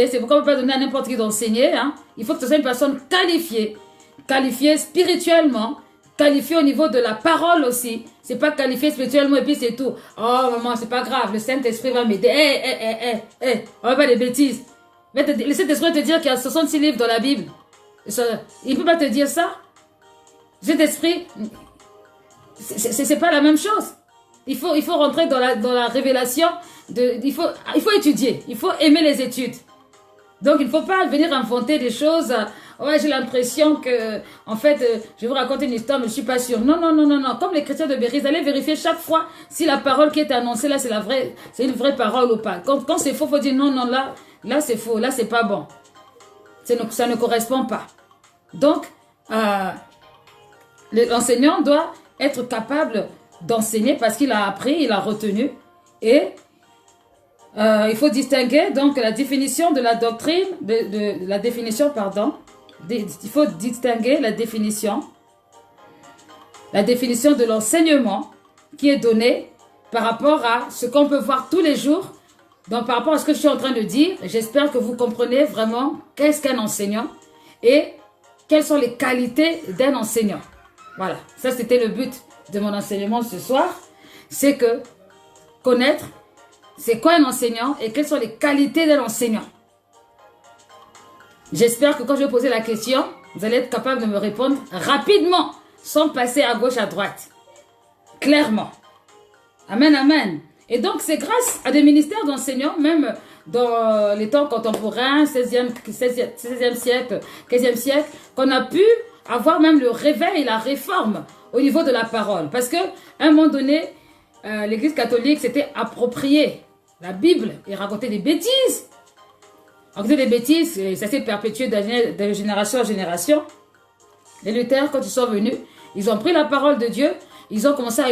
c'est pourquoi on ne peut pas donner à n'importe qui d'enseigner, hein. Il faut que ce soit une personne qualifiée spirituellement, qualifiée au niveau de la parole aussi. C'est pas qualifié spirituellement et puis c'est tout. Oh maman, c'est pas grave, le Saint-Esprit va m'aider. On va pas des bêtises. Le Saint-Esprit va te dire qu'il y a 66 livres dans la Bible. Il peut pas te dire ça. Le Saint-Esprit, c'est pas la même chose. Il faut rentrer dans la révélation. Il faut étudier. Il faut aimer les études. Donc, il ne faut pas venir inventer des choses. Ouais, j'ai l'impression que, en fait, je vais vous raconter une histoire, mais je ne suis pas sûre. Non. Comme les chrétiens de Béris, allez vérifier chaque fois si la parole qui est annoncée là, c'est une vraie parole ou pas. Quand c'est faux, il faut dire non, là c'est faux, là c'est pas bon. Ça ne correspond pas. Donc, l'enseignant doit être capable d'enseigner parce qu'il a appris, il a retenu. Et il faut distinguer donc la définition de la doctrine, la définition, pardon. Il faut distinguer la définition de l'enseignement qui est donné par rapport à ce qu'on peut voir tous les jours. Donc, par rapport à ce que je suis en train de dire, j'espère que vous comprenez vraiment qu'est-ce qu'un enseignant et quelles sont les qualités d'un enseignant. Voilà, ça c'était le but de mon enseignement ce soir. C'est que connaître c'est quoi un enseignant et quelles sont les qualités d'un enseignant. J'espère que quand je vais poser la question, vous allez être capable de me répondre rapidement, sans passer à gauche, à droite. Clairement. Amen, amen. Et donc, c'est grâce à des ministères d'enseignants, même dans les temps contemporains, 16e siècle, 15e siècle, qu'on a pu avoir même le réveil, la réforme au niveau de la parole. Parce qu'à un moment donné, l'Église catholique s'était appropriée la Bible et racontait des bêtises. Raconter des bêtises, et ça s'est perpétué de génération en génération. Les Luthériens, quand ils sont venus, ils ont pris la parole de Dieu, ils ont commencé à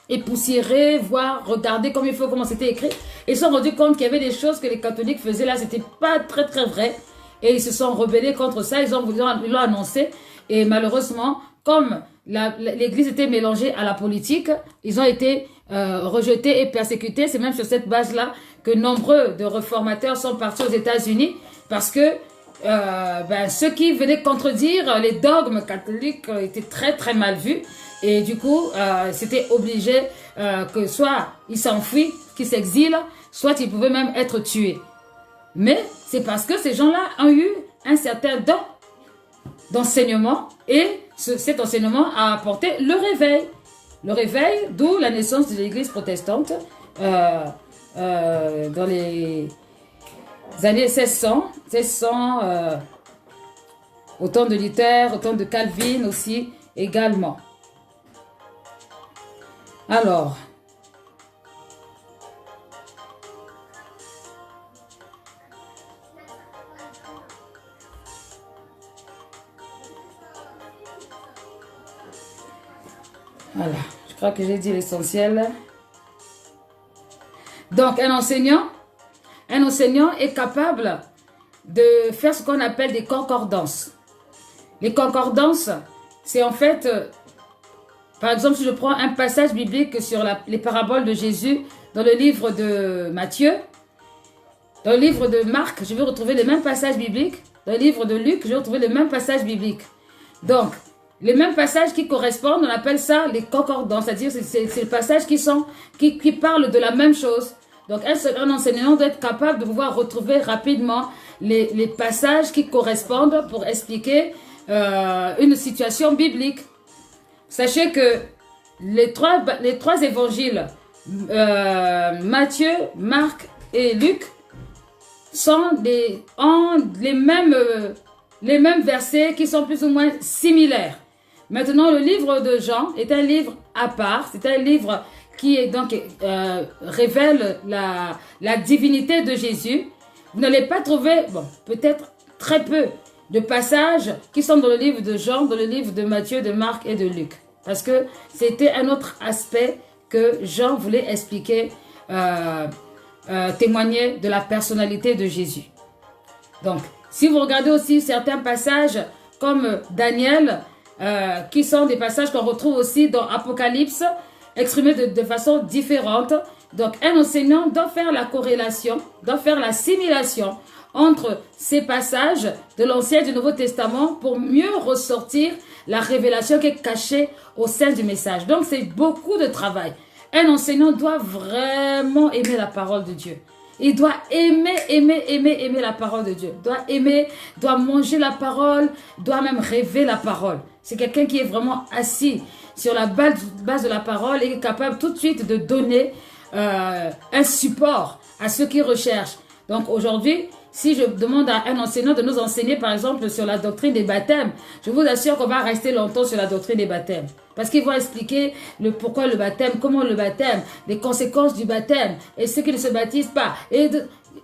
époussiérer, voir, regarder comme il faut, comment c'était écrit. Et ils se sont rendus compte qu'il y avait des choses que les catholiques faisaient là, c'était pas très très vrai. Et ils se sont rebellés contre ça, ils l'ont annoncé. Et malheureusement, comme l'Église était mélangée à la politique, ils ont été rejetés et persécutés. C'est même sur cette base-là que nombreux de réformateurs sont partis aux États-Unis parce que ceux qui venaient contredire les dogmes catholiques étaient très très mal vus. Et du coup, c'était obligé que soit ils s'enfuient, qu'ils s'exilent, soit ils pouvaient même être tués. Mais c'est parce que ces gens-là ont eu un certain don d'enseignement et cet enseignement a apporté le réveil. Le réveil, d'où la naissance de l'Église protestante dans les années 1600 au temps de Luther, au temps de Calvin aussi également. Alors, voilà, je crois que j'ai dit l'essentiel. Donc, un enseignant est capable de faire ce qu'on appelle des concordances. Les concordances, c'est en fait, par exemple, si je prends un passage biblique sur les paraboles de Jésus dans le livre de Matthieu, Dans le livre de Marc, je vais retrouver les mêmes passages bibliques. Dans le livre de Luc, je vais retrouver les mêmes passages bibliques. Donc, les mêmes passages qui correspondent, on appelle ça les concordants. C'est-à-dire, c'est les passages qui parlent de la même chose. Donc, un enseignant doit être capable de pouvoir retrouver rapidement les passages qui correspondent pour expliquer une situation biblique. Sachez que les trois évangiles, Matthieu, Marc et Luc, ont les mêmes versets qui sont plus ou moins similaires. Maintenant, le livre de Jean est un livre à part. C'est un livre qui révèle la divinité de Jésus. Vous n'allez pas trouver, bon, peut-être très peu de passages qui sont dans le livre de Jean, dans le livre de Matthieu, de Marc et de Luc. Parce que c'était un autre aspect que Jean voulait expliquer, témoigner de la personnalité de Jésus. Donc, si vous regardez aussi certains passages comme Daniel, qui sont des passages qu'on retrouve aussi dans Apocalypse, exprimés de façon différente. Donc, un enseignant doit faire la corrélation, doit faire l'assimilation entre ces passages de l'Ancien et du Nouveau Testament pour mieux ressortir la révélation qui est cachée au sein du message. Donc, c'est beaucoup de travail. Un enseignant doit vraiment aimer la parole de Dieu. Il doit aimer la parole de Dieu. Doit manger la parole, doit même rêver la parole. C'est quelqu'un qui est vraiment assis sur la base de la parole et est capable tout de suite de donner un support à ceux qui recherchent. Donc aujourd'hui, si je demande à un enseignant de nous enseigner par exemple sur la doctrine des baptêmes, je vous assure qu'on va rester longtemps sur la doctrine des baptêmes. Parce qu'il va expliquer pourquoi le baptême, comment le baptême, les conséquences du baptême et ceux qui ne se baptisent pas. Et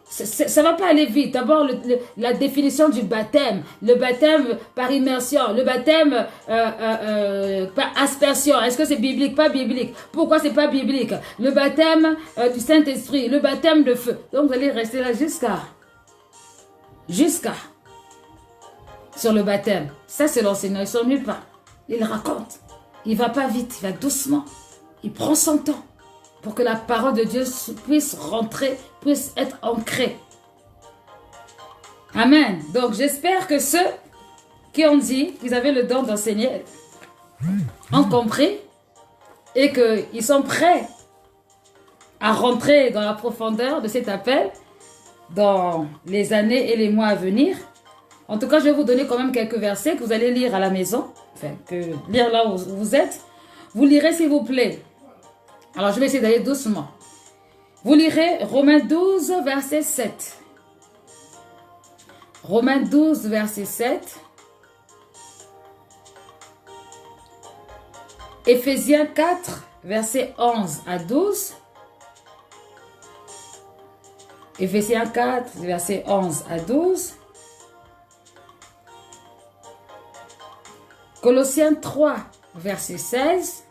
ça ne va pas aller vite. D'abord, la définition du baptême. Le baptême par immersion. Le baptême par aspersion. Est-ce que c'est biblique? Pas biblique. Pourquoi c'est pas biblique? Le baptême du Saint-Esprit. Le baptême de feu. Donc, vous allez rester là jusqu'à sur le baptême. Ça, c'est l'enseignant. Il ne s'ennuie pas. Il raconte. Il ne va pas vite. Il va doucement. Il prend son temps pour que la parole de Dieu puisse rentrer, puisse être ancrée. Amen. Donc, j'espère que ceux qui ont dit qu'ils avaient le don d'enseigner ont compris et qu'ils sont prêts à rentrer dans la profondeur de cet appel dans les années et les mois à venir. En tout cas, je vais vous donner quand même quelques versets que vous allez lire à la maison, enfin, lire là où vous êtes. Vous lirez, s'il vous plaît. Alors, je vais essayer d'aller doucement. Vous lirez Romains 12, verset 7. Romains 12, verset 7. Éphésiens 4, verset 11 à 12. Éphésiens 4, verset 11 à 12. Colossiens 3, verset 16.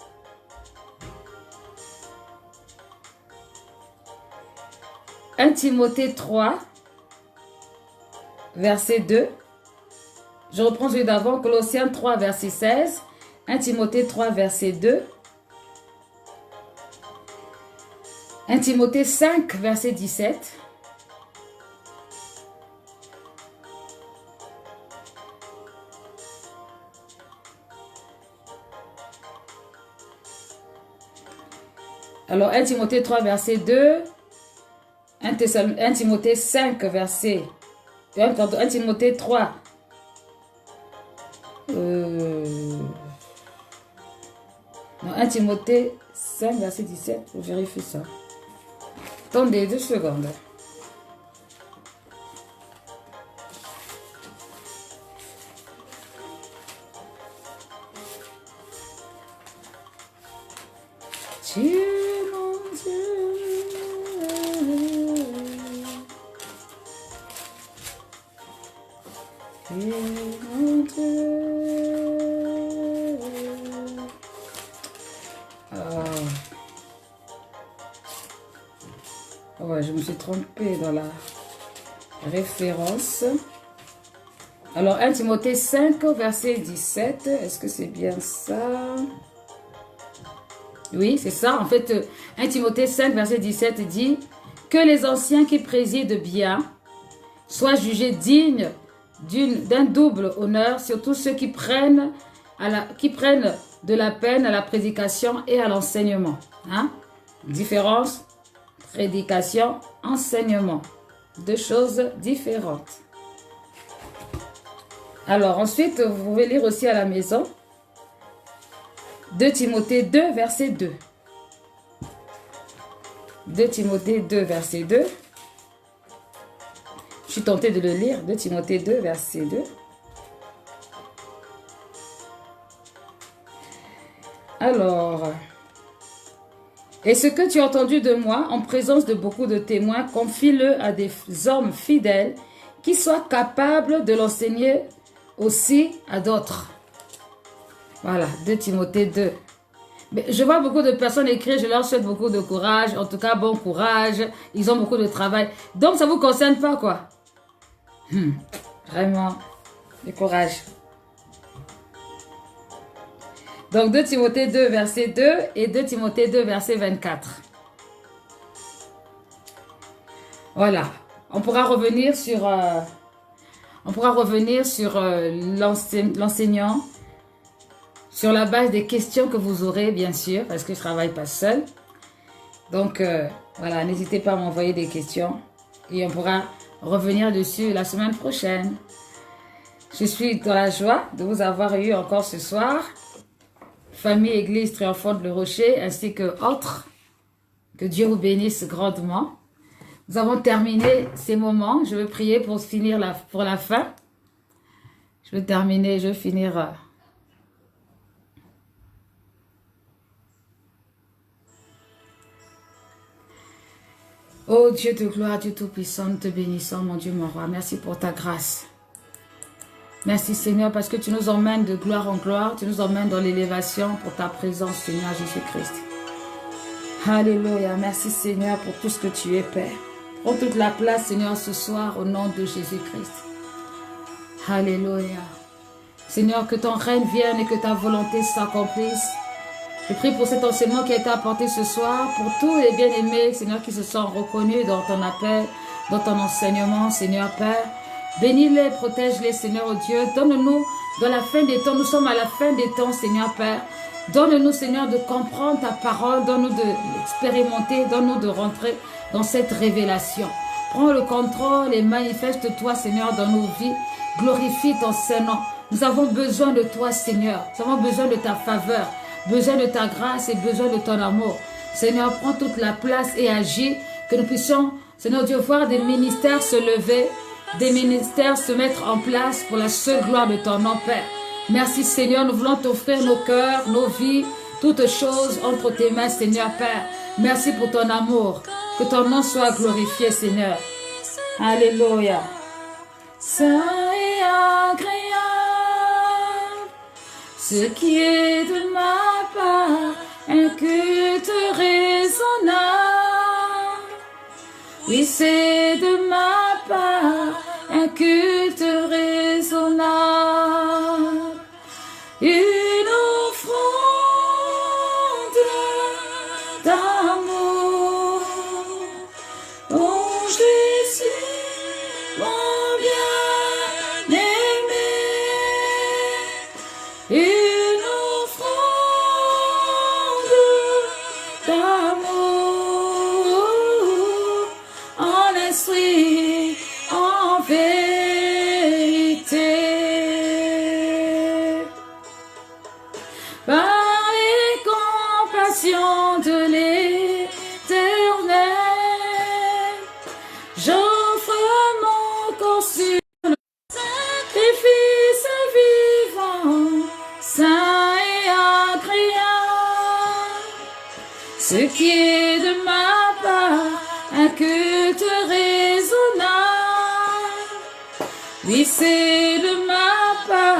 1 Timothée 3, verset 2. Je reprends celui d'avant, Colossiens 3, verset 16. 1 Timothée 3, verset 2. 1 Timothée 5, verset 17. Alors, 1 Timothée 3, verset 2. 1 Timothée 5, verset... 1 Timothée 3. Non, 1 Timothée 5, verset 17. Je vérifie ça. Attendez 2 secondes. Dieu, mon Dieu. Mon Dieu. Ouais, je me suis trompée dans la référence. Alors, 1 Timothée 5, verset 17. Est-ce que c'est bien ça? Oui, c'est ça. En fait, 1 Timothée 5, verset 17 dit Que les anciens qui président bien soient jugés dignes d'un double honneur, surtout ceux qui prennent de la peine à la prédication et à l'enseignement. Hein? Différence, prédication, enseignement. Deux choses différentes. Alors ensuite, vous pouvez lire aussi à la maison 2 Timothée 2, verset 2. 2 Timothée 2, verset 2. Je suis tentée de le lire. 2 Timothée 2, verset 2. Alors, et ce que tu as entendu de moi en présence de beaucoup de témoins, confie-le à des hommes fidèles qui soient capables de l'enseigner aussi à d'autres. Voilà, 2 Timothée 2. Mais je vois beaucoup de personnes écrire, je leur souhaite beaucoup de courage, en tout cas bon courage, ils ont beaucoup de travail. Donc ça ne vous concerne pas quoi. Vraiment, du courage. Donc 2 Timothée 2, verset 2 et 2 Timothée 2, verset 24. Voilà, on pourra revenir sur l'enseignant, sur la base des questions que vous aurez, bien sûr, parce que je ne travaille pas seul. Donc, voilà, n'hésitez pas à m'envoyer des questions et on pourra revenir dessus la semaine prochaine. Je suis dans la joie de vous avoir eu encore ce soir. Famille Église Triomphante Le Rocher, ainsi que autres. Que Dieu vous bénisse grandement. Nous avons terminé ces moments. Je vais prier pour finir pour la fin. Je vais finir. Oh Dieu de gloire, Dieu Tout-Puissant, nous te bénissons, mon Dieu, mon roi. Merci pour ta grâce. Merci Seigneur, parce que tu nous emmènes de gloire en gloire. Tu nous emmènes dans l'élévation pour ta présence, Seigneur Jésus-Christ. Alléluia. Merci Seigneur pour tout ce que tu es, Père. Prends toute la place, Seigneur, ce soir, au nom de Jésus-Christ. Alléluia. Seigneur, que ton règne vienne et que ta volonté s'accomplisse. Je prie pour cet enseignement qui a été apporté ce soir, pour tous les bien-aimés, Seigneur, qui se sont reconnus dans ton appel, dans ton enseignement, Seigneur Père. Bénis-les, protège-les, Seigneur oh Dieu. Donne-nous, dans la fin des temps, nous sommes à la fin des temps, Seigneur Père. Donne-nous, Seigneur, de comprendre ta parole, donne-nous de l'expérimenter, donne-nous de rentrer dans cette révélation. Prends le contrôle et manifeste-toi, Seigneur, dans nos vies. Glorifie ton Saint-Nom. Nous avons besoin de toi, Seigneur. Nous avons besoin de ta faveur, besoin de ta grâce et besoin de ton amour. Seigneur, prends toute la place et agis, que nous puissions, Seigneur Dieu, voir des ministères se lever, des ministères se mettre en place pour la seule gloire de ton nom, Père. Merci, Seigneur, nous voulons t'offrir nos cœurs, nos vies, toutes choses entre tes mains, Seigneur, Père. Merci pour ton amour. Que ton nom soit glorifié, Seigneur. Alléluia. Saint et agréable, ce qui est de ma part, un culte raisonnable. Oui, c'est de ma part, un culte raisonnable. Une offrande d'amour. Oh Jésus, mon bien-aimé. Une offrande d'amour. En esprit, en vérité. Par les compassions de l'Éternel, j'offre mon corps sur le sacrifice vivant, saint et agréable. Ce qui est de ma part, un culte raisonnable. Oui, c'est de ma part,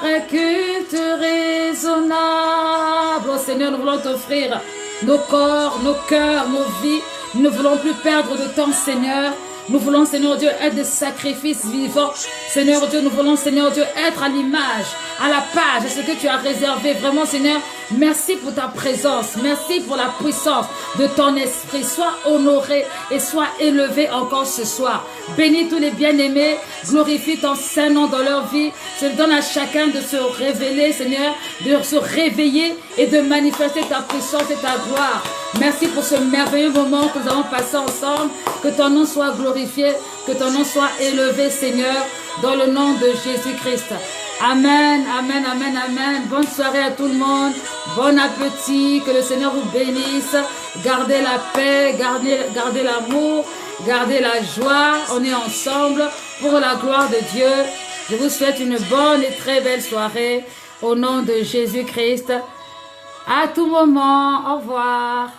un culte raisonnable. Oh Seigneur, nous voulons t'offrir nos corps, nos cœurs, nos vies. Nous ne voulons plus perdre de temps, Seigneur. Nous voulons, Seigneur Dieu, être des sacrifices vivants. Seigneur Dieu, nous voulons, Seigneur Dieu, être à l'image, à la page de ce que tu as réservé. Vraiment, Seigneur, merci pour ta présence. Merci pour la puissance de ton esprit. Sois honoré et sois élevé encore ce soir. Bénis tous les bien-aimés. Glorifie ton Saint-Nom dans leur vie. Je donne à chacun de se révéler, Seigneur, de se réveiller et de manifester ta puissance et ta gloire. Merci pour ce merveilleux moment que nous avons passé ensemble. Que ton nom soit glorifié, que ton nom soit élevé, Seigneur, dans le nom de Jésus-Christ. Amen, amen, amen, amen. Bonne soirée à tout le monde. Bon appétit. Que le Seigneur vous bénisse. Gardez la paix, gardez l'amour, gardez la joie. On est ensemble pour la gloire de Dieu. Je vous souhaite une bonne et très belle soirée au nom de Jésus-Christ. À tout moment. Au revoir.